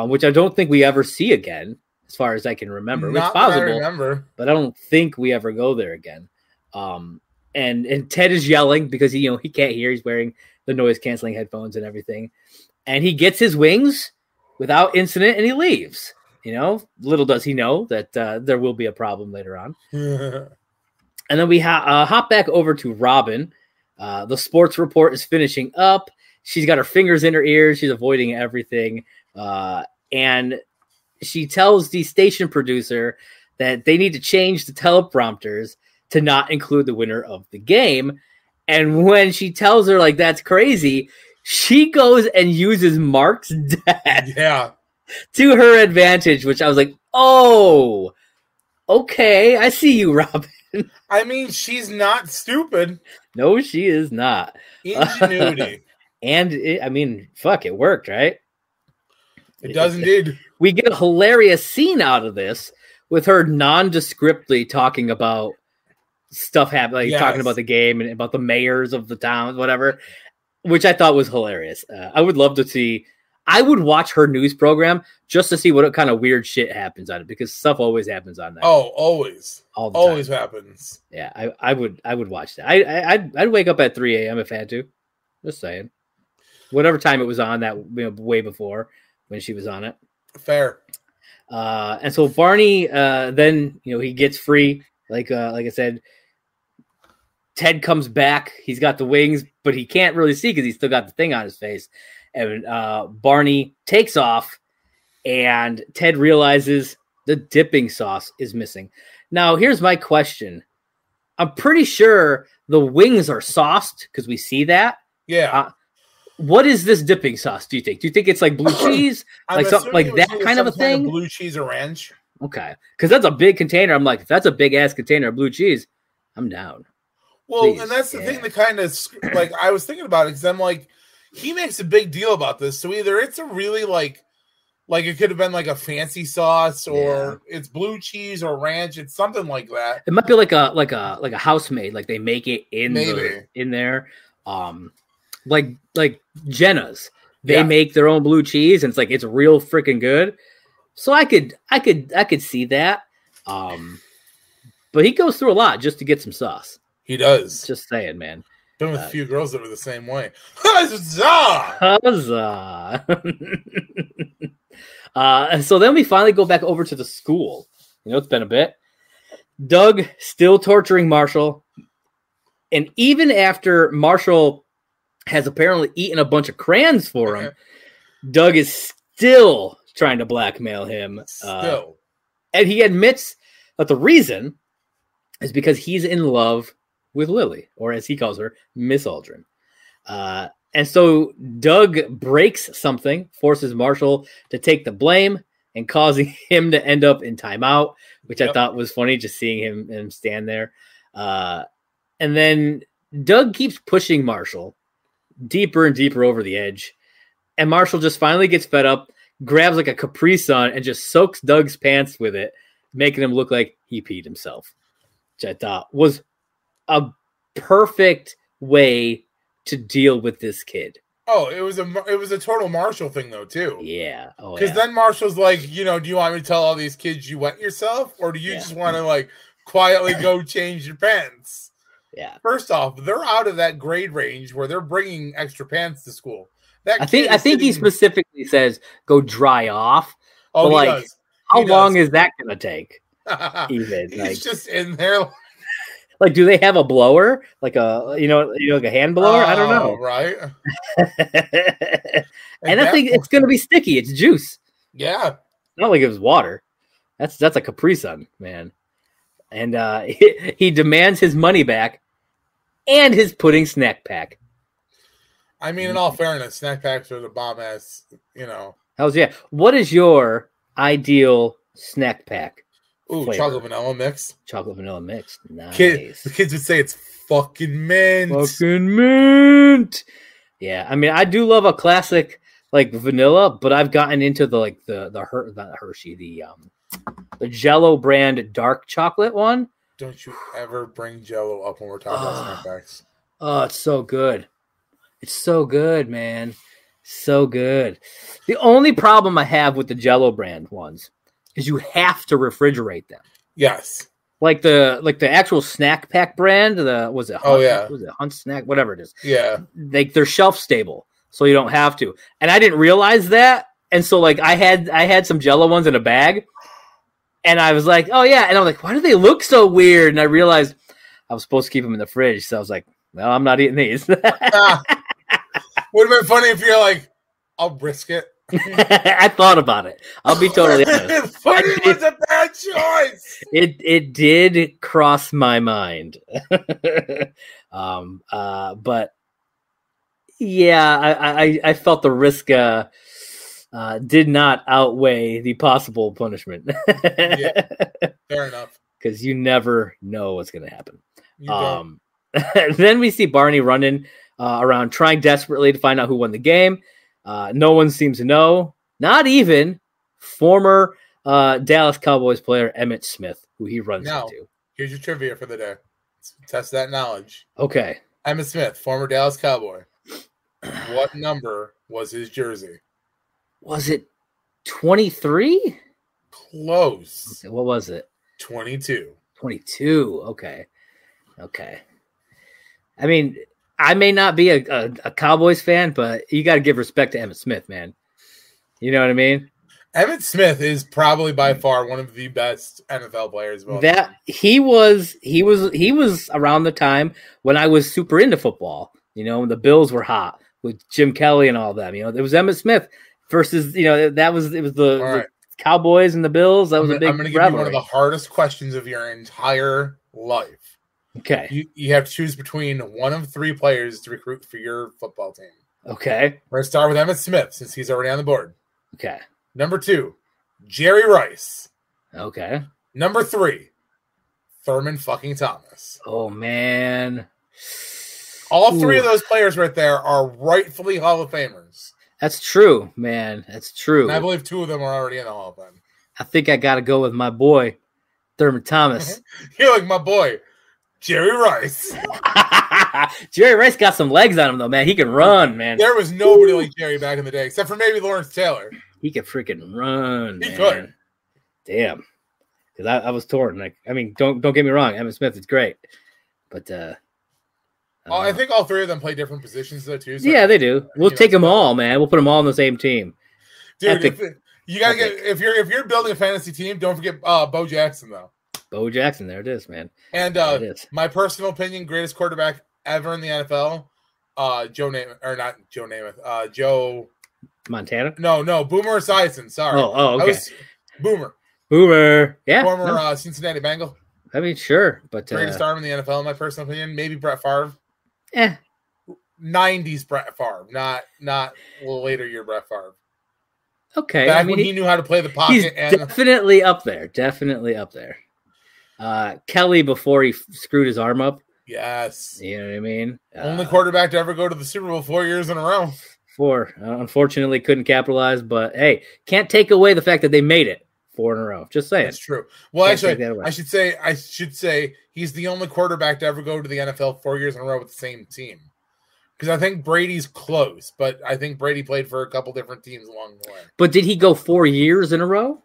which I don't think we ever see again, as far as I can remember. It's possible, but I don't think we ever go there again. And Ted is yelling because he can't hear. He's wearing the noise canceling headphones and everything, and he gets his wings without incident and he leaves. Little does he know that there will be a problem later on. And then we hop back over to Robin. The sports report is finishing up. She's got her fingers in her ears. She's avoiding everything. And she tells the station producer that they need to change the teleprompters to not include the winner of the game. And when she tells her, like, that's crazy, she goes and uses Mark's dad to her advantage, which I was like, oh, okay, I see you, Robin. I mean, she's not stupid. No, she is not. Ingenuity. And, fuck, it worked, right? It does indeed. We get a hilarious scene out of this with her nondescriptly talking about stuff happening, talking about the game and about the mayors of the towns, whatever, which I thought was hilarious. I would love to see. I would watch her news program just to see what kind of weird shit happens on it, because stuff always happens on that. Oh, always, always happens. Yeah, I would watch that. I'd wake up at 3 a.m. if I had to. Just saying, whatever time it was on, that way before when she was on it. Fair. And so Barney, then he gets free. Like I said, Ted comes back. He's got the wings, but he can't really see because he's still got the thing on his face. And Barney takes off, and Ted realizes the dipping sauce is missing. Now, here's my question. I'm pretty sure the wings are sauced because we see that. Yeah. What is this dipping sauce, do you think? Do you think it's like blue cheese? Like something like that kind of a thing? Blue cheese or ranch. Okay. Because that's a big container. I'm like, if that's a big-ass container of blue cheese, I'm down. Well, please. And that's the thing that kind of, like, I was thinking about it because I'm like, he makes a big deal about this. So either it's a really, like it could have been like a fancy sauce, or it's blue cheese or ranch. It's something like that. It might be like a house made, like they make it in there. Like Jenna's, they make their own blue cheese, and it's like it's real freaking good. So I could see that. But he goes through a lot just to get some sauce. He does. Just saying, man. Been with a few girls that were the same way. Huzzah! Huzzah! And so then we finally go back over to the school. It's been a bit. Doug still torturing Marshall. And even after Marshall has apparently eaten a bunch of crayons for him, Doug is still trying to blackmail him. And he admits that the reason is because he's in love with Lily, or as he calls her, Miss Aldrin. And so Doug breaks something, forces Marshall to take the blame, and causing him to end up in timeout, which I thought was funny, just seeing him stand there. And then Doug keeps pushing Marshall deeper and deeper over the edge. And Marshall just finally gets fed up, grabs like a Capri Sun, and just soaks Doug's pants with it, making him look like he peed himself, which I thought was a perfect way to deal with this kid. Oh, it was a total Marshall thing though too. Yeah. Because then Marshall's like, do you want me to tell all these kids you wet yourself, or do you just want to like quietly go change your pants? Yeah. First off, they're out of that grade range where they're bringing extra pants to school. I think he specifically says go dry off. Oh, he does. How long is that going to take? Even he's just in there. Like, do they have a blower, like a like a hand blower? I don't know. Right. And I think it's going to be sticky. It's juice. Yeah. It's not like it was water. That's a Capri Sun, man. And he demands his money back and his pudding snack pack. I mean, in all fairness, snack packs are the bomb ass, How's yeah? What is your ideal snack pack? Ooh, flavor? chocolate vanilla mix. Chocolate vanilla mix. Nice. The kids would say it's fucking mint. Fucking mint. Yeah, I mean, I do love a classic like vanilla, but I've gotten into the Hershey, the Jello brand dark chocolate one. Don't you ever bring Jello up when we're talking about snack packs. Oh, it's so good. It's so good, man. So good. The only problem I have with the Jello brand ones is you have to refrigerate them. Yes. Like the actual snack pack brand, was it Hunt Snack, whatever it is. Yeah. They're shelf stable, so you don't have to. And I didn't realize that. And so like I had some Jello ones in a bag, and I was like, oh yeah, and I'm like, why do they look so weird? And I realized I was supposed to keep them in the fridge, so I was like, well, I'm not eating these. Would have been funny if you're like, I'll risk it. I thought about it. I'll be totally honest. It was a bad choice. It did cross my mind. But yeah, I felt the risk did not outweigh the possible punishment. Yeah, fair enough. Because you never know what's going to happen. Then we see Barney running around, trying desperately to find out who won the game. No one seems to know, not even former Dallas Cowboys player Emmitt Smith, who he runs into. Here's your trivia for the day. Let's test that knowledge. Okay. Emmitt Smith, former Dallas Cowboy. What number was his jersey? Was it 23? Close. Okay, what was it? 22. 22. Okay. I mean, I may not be a Cowboys fan, but you got to give respect to Emmitt Smith, man. You know what I mean? Emmitt Smith is probably by far one of the best NFL players. That he was around the time when I was super into football. You know, when the Bills were hot with Jim Kelly and all them. You know, it was Emmitt Smith versus it was the Cowboys and the Bills. That was a big. I'm going to give you one of the hardest questions of your entire life. Okay. You have to choose between one of three players to recruit for your football team. Okay. We're going to start with Emmitt Smith since he's already on the board. Okay. Number 2, Jerry Rice. Okay. Number 3, Thurman fucking Thomas. Oh, man. All three of those players right there are rightfully Hall of Famers. That's true, man. That's true. And I believe 2 of them are already in the Hall of Fame. I think I got to go with my boy, Thurman Thomas. You're like my boy, Jerry Rice. Jerry Rice got some legs on him, though, man. He can run, man. There was nobody like Jerry back in the day, except for maybe Lawrence Taylor. He could freaking run, man. He could. Damn. Because I was torn. Like, I mean, don't get me wrong. Emmitt Smith is great. But, I think all three of them play different positions, though, too. So yeah, they do. We'll take them all, man. We'll put them all on the same team. Dude, you gotta get if you're building a fantasy team, don't forget Bo Jackson, though. Bo Jackson, there it is, man. And my personal opinion, greatest quarterback ever in the NFL, Joe Montana? No, Boomer Esiason. Sorry. Oh, okay. Boomer. Yeah. Former Cincinnati Bengal. I mean, sure, but greatest arm in the NFL, in my personal opinion. Maybe Brett Favre. 90s Brett Favre, not later year Brett Favre. Okay. Back when he knew how to play the pocket. He's definitely up there. Definitely up there. Kelly before he screwed his arm up. Yes. You know what I mean? Only quarterback to ever go to the Super Bowl 4 years in a row. Unfortunately, couldn't capitalize, but hey, can't take away the fact that they made it 4 in a row. Just saying. That's true. Well, actually, I should say he's the only quarterback to ever go to the NFL 4 years in a row with the same team. Because I think Brady's close, but I think Brady played for a couple different teams along the way. But did he go 4 years in a row?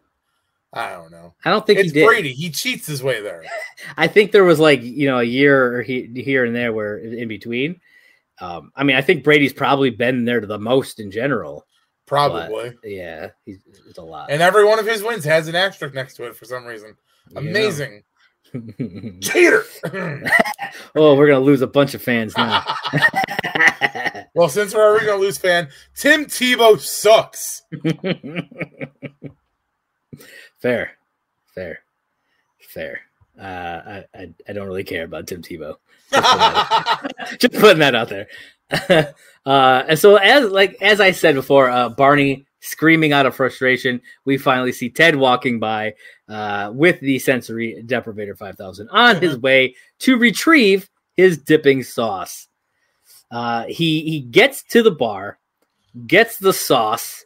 I don't know. I don't think he did. It's Brady. He cheats his way there. I think there was a year here and there where in between. I mean, I think Brady's probably been there the most in general. Probably. But, yeah, it's a lot. And every one of his wins has an asterisk next to it for some reason. Amazing. Cheater. Oh, we're gonna lose a bunch of fans now. Well, since we're already gonna lose fan, Tim Tebow sucks. Fair. I don't really care about Tim Tebow. Just putting that out there. And so as I said before, Barney screaming out of frustration, we finally see Ted walking by with the sensory deprivator 5000 on his way to retrieve his dipping sauce. He gets to the bar, gets the sauce,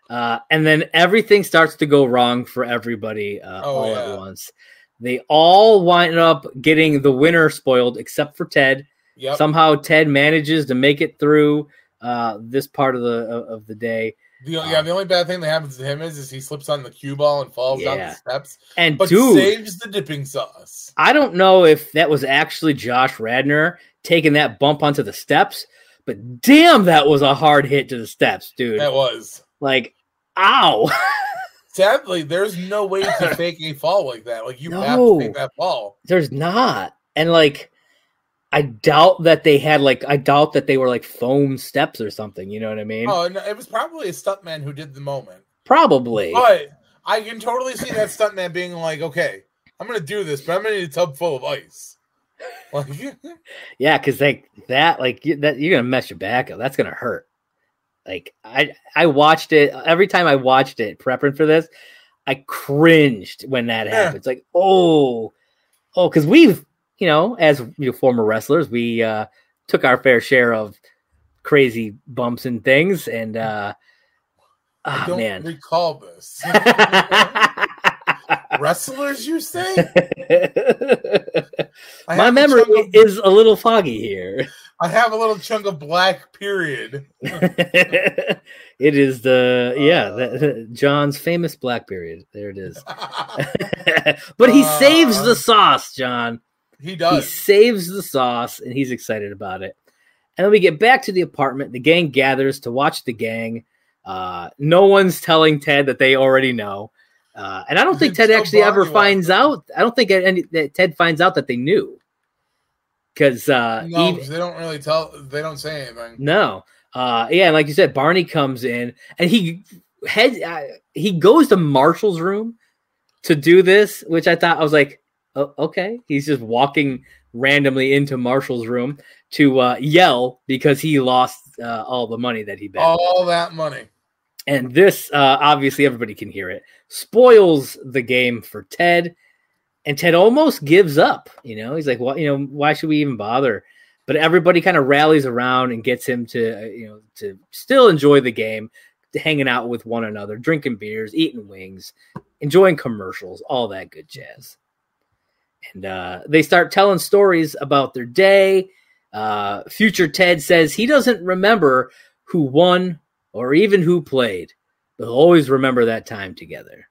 and then everything starts to go wrong for everybody at once. They all wind up getting the winner spoiled except for Ted. Yep. Somehow Ted manages to make it through this part of the day. The only bad thing that happens to him is he slips on the cue ball and falls down the steps. But saves the dipping sauce. I don't know if that was actually Josh Radnor taking that bump onto the steps, but damn, that was a hard hit to the steps, dude. That was. Like, ow. Sadly, there's no way to fake a fall like that. Like, you have to fake that fall. There's not. And, like, I doubt that they were like foam steps or something. You know what I mean? Oh, no, it was probably a stuntman who did the moment. Probably. But I can totally see that stuntman being like, okay, I'm going to do this, but I'm going to need a tub full of ice. Like, yeah, because you're going to mess your back up. That's going to hurt. Like, I watched it. Every time I watched it prepping for this, I cringed when that happened. It's like, because we've, as former wrestlers, we took our fair share of crazy bumps and things. And I don't recall this. Wrestlers, you say? My memory is a little foggy here. I have a little chunk of black period. It is John's famous black period. There it is. But he saves the sauce, John. He does. He saves the sauce, and he's excited about it. And then we get back to the apartment. The gang gathers to watch the gang. No one's telling Ted that they already know. And I don't think Ted actually ever finds out. I don't think that Ted finds out that they knew. Because no, they don't really tell. They don't say anything. No. And like you said, Barney comes in, and he goes to Marshall's room to do this, which I was like, oh, okay. He's just walking randomly into Marshall's room to yell because he lost all the money that he bet. All that money. And this, obviously, everybody can hear it, spoils the game for Ted. And Ted almost gives up. He's like, well, why should we even bother? But everybody kind of rallies around and gets him to, to still enjoy the game, hanging out with one another, drinking beers, eating wings, enjoying commercials, all that good jazz. And they start telling stories about their day. Future Ted says he doesn't remember who won or even who played, but he'll always remember that time together.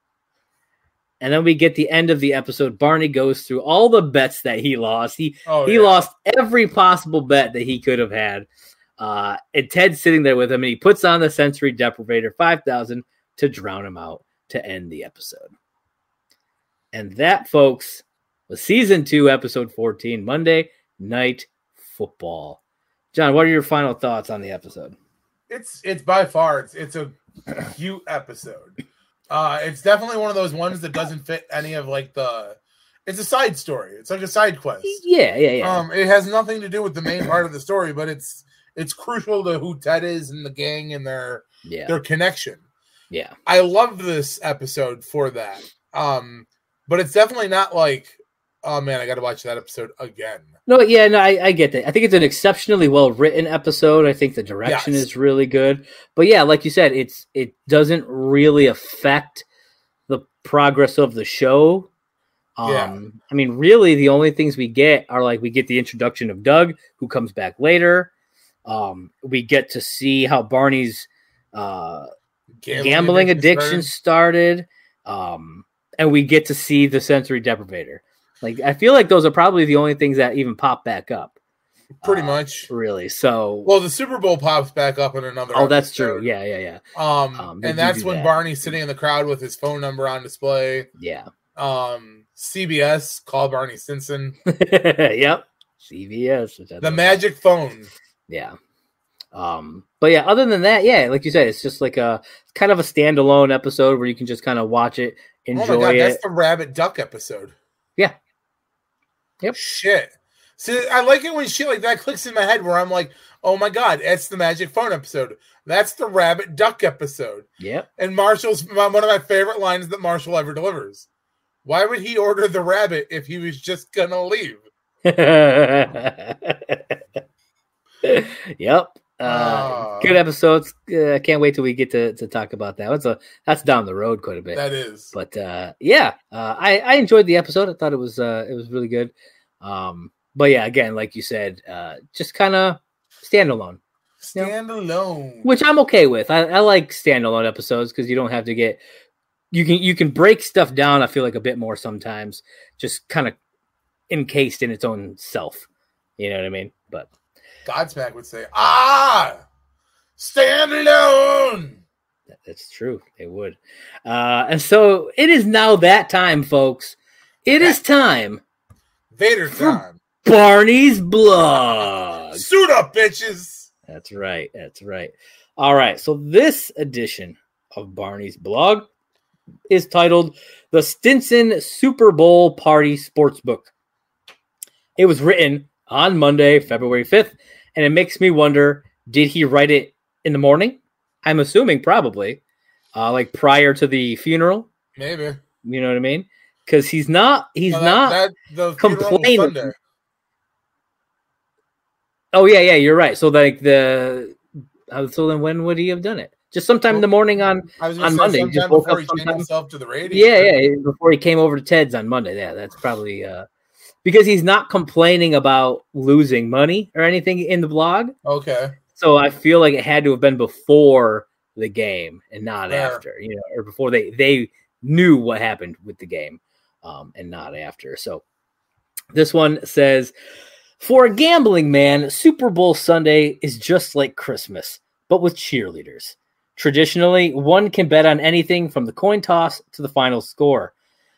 And then we get the end of the episode. Barney goes through all the bets that he lost. He lost every possible bet that he could have had. And Ted's sitting there with him, and he puts on the sensory deprivator 5000 to drown him out to end the episode. And that, folks, was season 2, episode 14, Monday Night Football. John, what are your final thoughts on the episode? It's by far it's a cute episode. It's definitely one of those ones that doesn't fit any of it's a side story. It's like a side quest. Yeah. It has nothing to do with the main part of the story, but it's crucial to who Ted is and the gang and their connection. Yeah. I loved this episode for that. But it's definitely not like, oh man, I got to watch that episode again. I get that. I think it's an exceptionally well-written episode. I think the direction is really good. But yeah, like you said, it doesn't really affect the progress of the show. I mean, really, the only things we get are we get the introduction of Doug, who comes back later. We get to see how Barney's gambling addiction started. And we get to see the sensory deprivator. I feel like those are probably the only things that even pop back up. Pretty much. Really. So. Well, the Super Bowl pops back up in another episode. That's true. Yeah. And that's when Barney's sitting in the crowd with his phone number on display. Yeah. CBS, Call Barney Stinson. Yep. CBS. The Magic Phone. Yeah. But yeah, other than that, yeah, like you said, it's just like a kind of a standalone episode where you can just kind of watch it, enjoy it. That's the Rabbit Duck episode. Yeah. Yep. Shit. See, I like it when shit like that clicks in my head where I'm like, oh my God, it's the Magic Phone episode. That's the Rabbit Duck episode. Yep. And Marshall's one of my favorite lines that Marshall ever delivers. Why would he order the rabbit if he was just gonna leave? Yep. Good episodes. I can't wait till we get to talk about that. That's down the road quite a bit. That is. But I enjoyed the episode. I thought it was really good. But yeah, again, like you said, just kind of standalone. Standalone. Which I'm okay with. I like standalone episodes because you don't have to get you can break stuff down, I feel like, a bit more sometimes, just kind of encased in its own self. You know what I mean? But Godsmack would say, stand alone. That's true. They would. And so it is now that time, folks. It is time. Vader time. Barney's blog. Suit up, bitches. That's right. All right. So this edition of Barney's blog is titled The Stinson Super Bowl Party Sportsbook. It was written on Monday, February 5th, and it makes me wonder, did he write it in the morning? I'm assuming probably, like prior to the funeral. Maybe. You know what I mean? Because he's not the complaining. Oh, yeah, you're right. So like so then when would he have done it? Just sometime in the morning on Monday. He just woke up sometime. Himself to the radio. Yeah, before he came over to Ted's on Monday. Yeah, that's probably because he's not complaining about losing money or anything in the blog. Okay. So I feel like it had to have been before the game and not after, or before they knew what happened with the game, and not after. So this one says, for a gambling man, Super Bowl Sunday is just like Christmas, but with cheerleaders. Traditionally, one can bet on anything from the coin toss to the final score.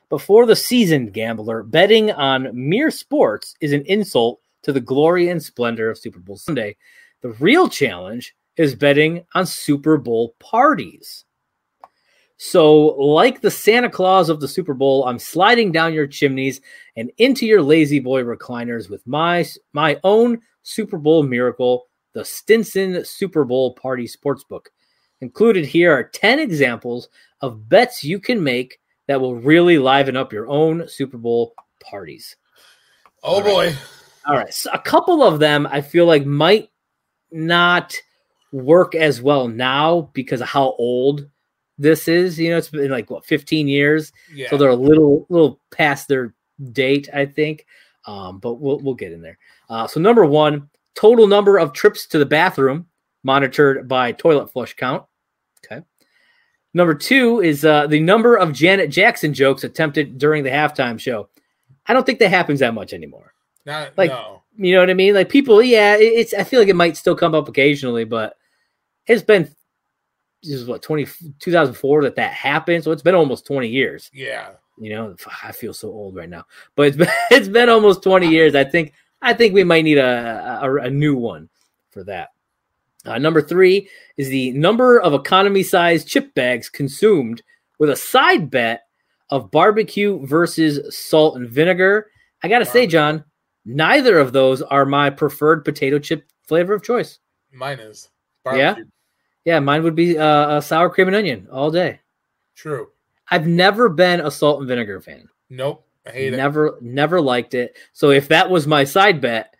But for the seasoned gambler, betting on mere sports is an insult to the glory and splendor of Super Bowl Sunday. The real challenge is betting on Super Bowl parties. So, like the Santa Claus of the Super Bowl, I'm sliding down your chimneys and into your lazy boy recliners with my own Super Bowl miracle, the Stinson Super Bowl Party Sportsbook. Included here are 10 examples of bets you can make that will really liven up your own Super Bowl parties. Oh, boy. All right. So a couple of them I feel like might not work as well now because of how old this is. It's been like 15 years. Yeah. So they're a little past their date, I think. But we'll get in there. So number one, total number of trips to the bathroom monitored by toilet flush count. Okay. Number two is the number of Janet Jackson jokes attempted during the halftime show. I don't think that happens that much anymore. No. You know what I mean? Like people, I feel like it might still come up occasionally, but it's been, 2004 that happened. So it's been almost 20 years. Yeah. I feel so old right now, but it's been almost 20 years. I think we might need a new one for that. Number three is the number of economy-sized chip bags consumed with a side bet of barbecue versus salt and vinegar. I got to say, John, neither of those are my preferred potato chip flavor of choice. Mine is barbecue. Yeah, mine would be a sour cream and onion all day. True. I've never been a salt and vinegar fan. Nope. I hate it. Never liked it. So if that was my side bet,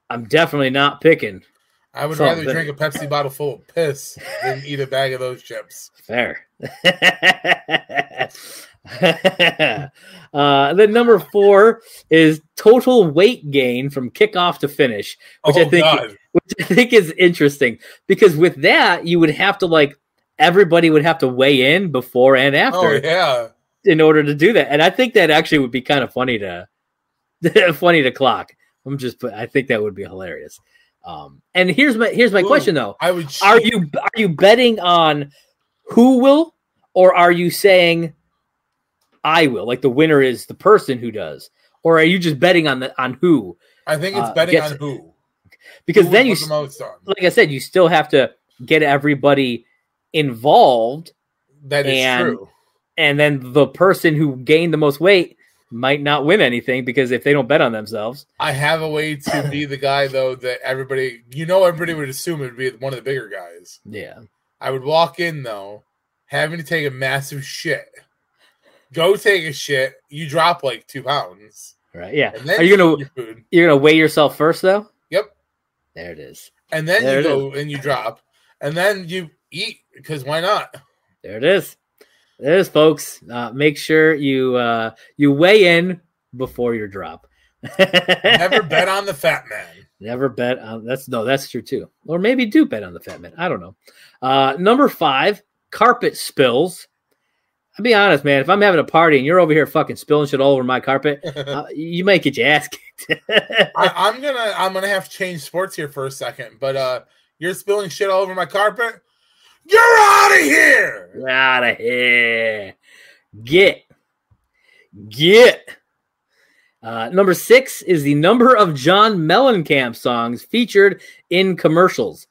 I'm definitely not picking. I would rather drink a Pepsi bottle full of piss than eat a bag of those chips. Fair. Then number four is total weight gain from kickoff to finish, which I think is interesting because with that you would have to everybody would have to weigh in before and after. Oh yeah. In order to do that, and I think that actually would be kind of funny to clock. I think that would be hilarious. And here's my question though. I would. Are you betting on who will, or are you saying I will. Like the winner is the person who does, or are you just betting on who? I think it's betting on who. Because who then you, the most on. Like I said, you still have to get everybody involved. That is true. And then the person who gained the most weight might not win anything because if they don't bet on themselves. I have a way to be the guy, though, that everybody would assume it would be one of the bigger guys. Yeah. I would walk in, though, having to take a massive shit. Go take a shit. You drop like 2 pounds. Right, yeah. And then Are you're gonna weigh yourself first, though? Yep. There it is. And then you go and you drop. And then you eat, because why not? There it is. There it is, folks. Make sure you weigh in before your drop. Never bet on the fat man. Never bet on that's true too. Or maybe do bet on the fat man. I don't know. Number 5, carpet spills. I'll be honest, man. If I'm having a party and you're over here fucking spilling shit all over my carpet, you might get your ass kicked. I'm gonna have to change sports here for a second. But you're spilling shit all over my carpet. You're out of here! Get out of here. Get. Number 6 is the number of John Mellencamp songs featured in commercials.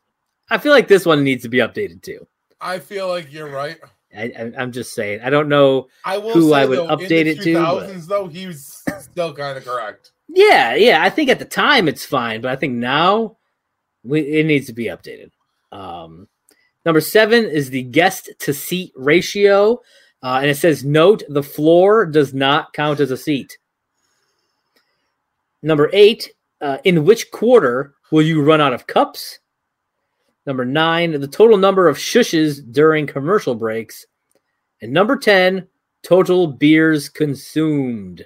I feel like this one needs to be updated too. I feel like you're right. I'm just saying. I don't know who I would update it to. In the 2000s, though, he was still kind of correct. Yeah. I think at the time it's fine, but I think now it needs to be updated. Number 7 is the guest to seat ratio. And it says, note, the floor does not count as a seat. Number 8, in which quarter will you run out of cups? Number 9, the total number of shushes during commercial breaks. And number 10, total beers consumed.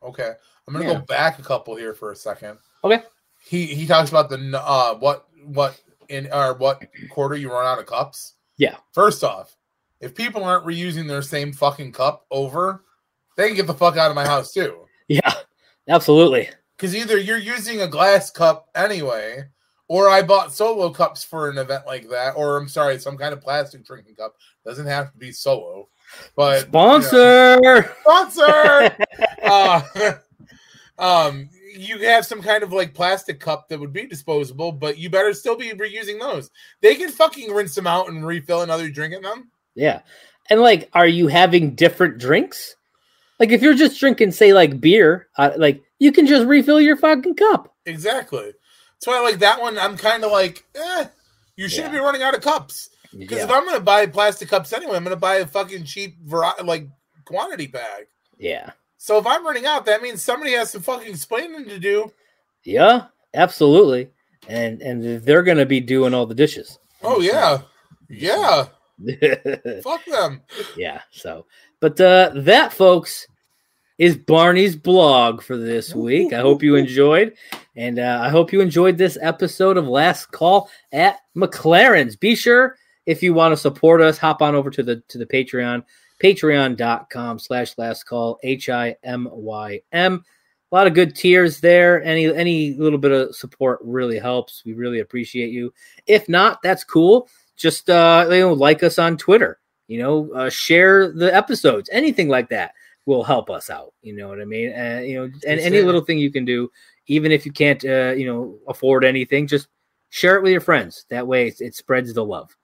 Okay. I'm going to go back a couple here for a second. Okay. He talks about the what quarter you run out of cups. Yeah. First off, if people aren't reusing their same fucking cup over, they can get the fuck out of my house too. Yeah, absolutely. Because either you're using a glass cup anyway, or I bought solo cups for an event like that, or I'm sorry, some kind of plastic drinking cup. Doesn't have to be solo. But sponsor. You have some kind of like plastic cup that would be disposable, but you better still be reusing those. They can fucking rinse them out and refill another drink in them. Yeah. And like, are you having different drinks? Like if you're just drinking, say like beer, like you can just refill your fucking cup. Exactly. That's why like that one, I'm kind of like, you shouldn't be running out of cups. Because if I'm going to buy plastic cups anyway, I'm going to buy a fucking cheap quantity bag. Yeah. So if I'm running out, that means somebody has some fucking explaining to do. Yeah, absolutely. And they're going to be doing all the dishes. Oh, yeah. Yeah. Fuck them. Yeah, so. But that, folks, is Barney's blog for this week. I hope you enjoyed. And I hope you enjoyed this episode of Last Call at McLaren's. Be sure, if you want to support us, hop on over to the Patreon. Patreon.com/lastcall, HIMYM. A lot of good tiers there. Any little bit of support really helps. We really appreciate you. If not, that's cool. Just like us on Twitter. Share the episodes. Anything like that will help us out. You know what I mean? And any little thing you can do, even if you can't afford anything, just share it with your friends. That way it spreads the love.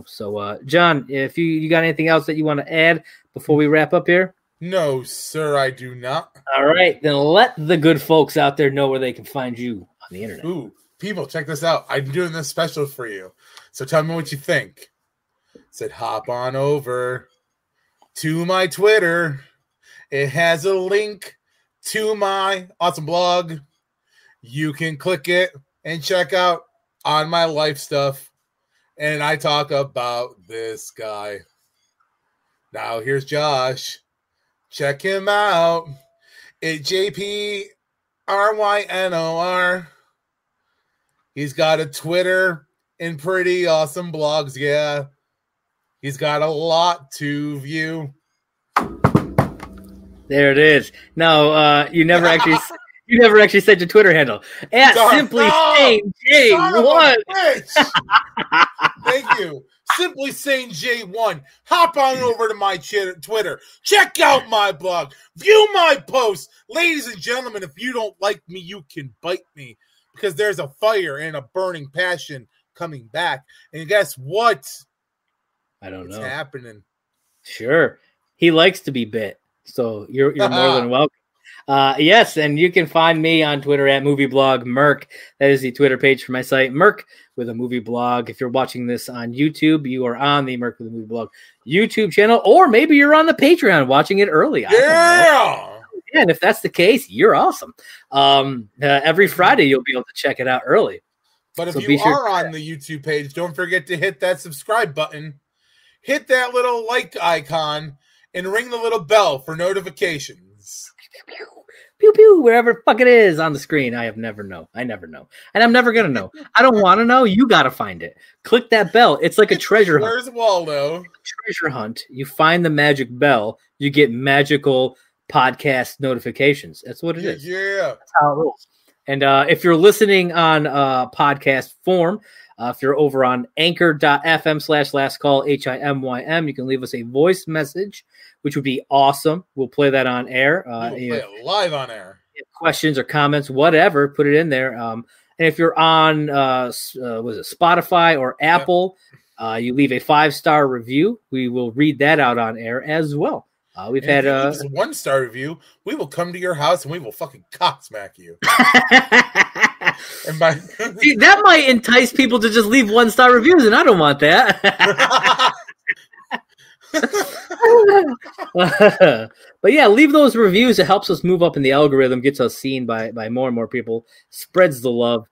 So John, if you got anything else that you want to add before we wrap up here? No, sir, I do not. All right, then let the good folks out there know where they can find you on the internet. Ooh, people, check this out. I'm doing this special for you. So tell me what you think. It said, hop on over to my Twitter. It has a link to my awesome blog. You can click it and check out on my life stuff. And I talk about this guy. Now here's Josh. Check him out. It's JPRYNOR. He's got a Twitter and pretty awesome blogs. Yeah. He's got a lot to view. There it is. No, you never actually said your Twitter handle. At simply saying J1. Thank you. Simply Saying J1. Hop on over to my Twitter. Check out my blog. View my posts. Ladies and gentlemen, if you don't like me, you can bite me. Because there's a fire and a burning passion coming back. And guess what? I don't know. It's happening. Sure. He likes to be bit. So you're more than welcome. Yes, and you can find me on Twitter at MovieBlog Merc. That is the Twitter page for my site, Merc with a Movie Blog. If you're watching this on YouTube, you are on the Merc with a Movie Blog YouTube channel, or maybe you're on the Patreon watching it early. Yeah! And if that's the case, you're awesome. Every Friday, you'll be able to check it out early. But if you are on the YouTube page, don't forget to hit that subscribe button, hit that little like icon, and ring the little bell for notifications. Pew, pew, wherever the fuck it is on the screen. I never know. And I'm never going to know. I don't want to know. You got to find it. Click that bell. It's like a treasure hunt. Where's Waldo? Treasure hunt. You find the magic bell. You get magical podcast notifications. That's what it is. Yeah. That's how it rolls. And if you're listening on podcast form, if you're over on anchor.fm/lastcall HIMYM, you can leave us a voice message, which would be awesome. We'll play that on air. We'll play it live on air. Questions or comments, whatever, put it in there. And if you're on Spotify or Apple, you leave a 5-star review. We will read that out on air as well. We've had a 1-star review. We will come to your house and we will fucking cocksmack you. See, that might entice people to just leave 1-star reviews, and I don't want that. But yeah, leave those reviews. It helps us move up in the algorithm, gets us seen by more and more people, spreads the love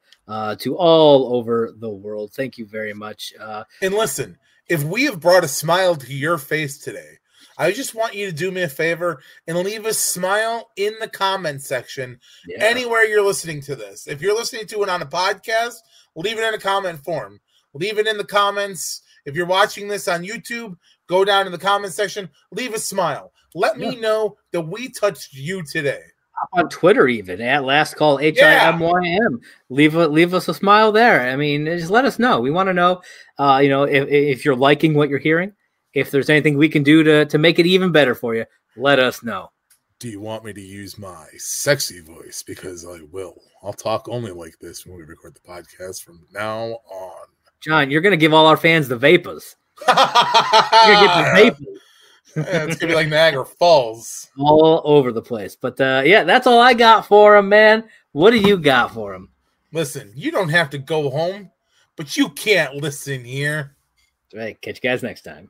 to all over the world. Thank you very much. And listen, if we have brought a smile to your face today, I just want you to do me a favor and leave a smile in the comment section anywhere you're listening to this. If you're listening to it on a podcast, leave it in a comment form. Leave it in the comments. If you're watching this on YouTube, go down in the comment section. Leave a smile. Let me know that we touched you today. On Twitter, even at Last Call HIMYM. Leave us a smile there. I mean, just let us know. We want to know, if you're liking what you're hearing. If there's anything we can do to make it even better for you, let us know. Do you want me to use my sexy voice? Because I will. I'll talk only like this when we record the podcast from now on. John, you're going to give all our fans the vapors. You're going to get the vapors. Yeah, it's going to be like Niagara Falls. All over the place. But, that's all I got for him, man. What do you got for him? Listen, you don't have to go home, but you can't listen here. That's right. Catch you guys next time.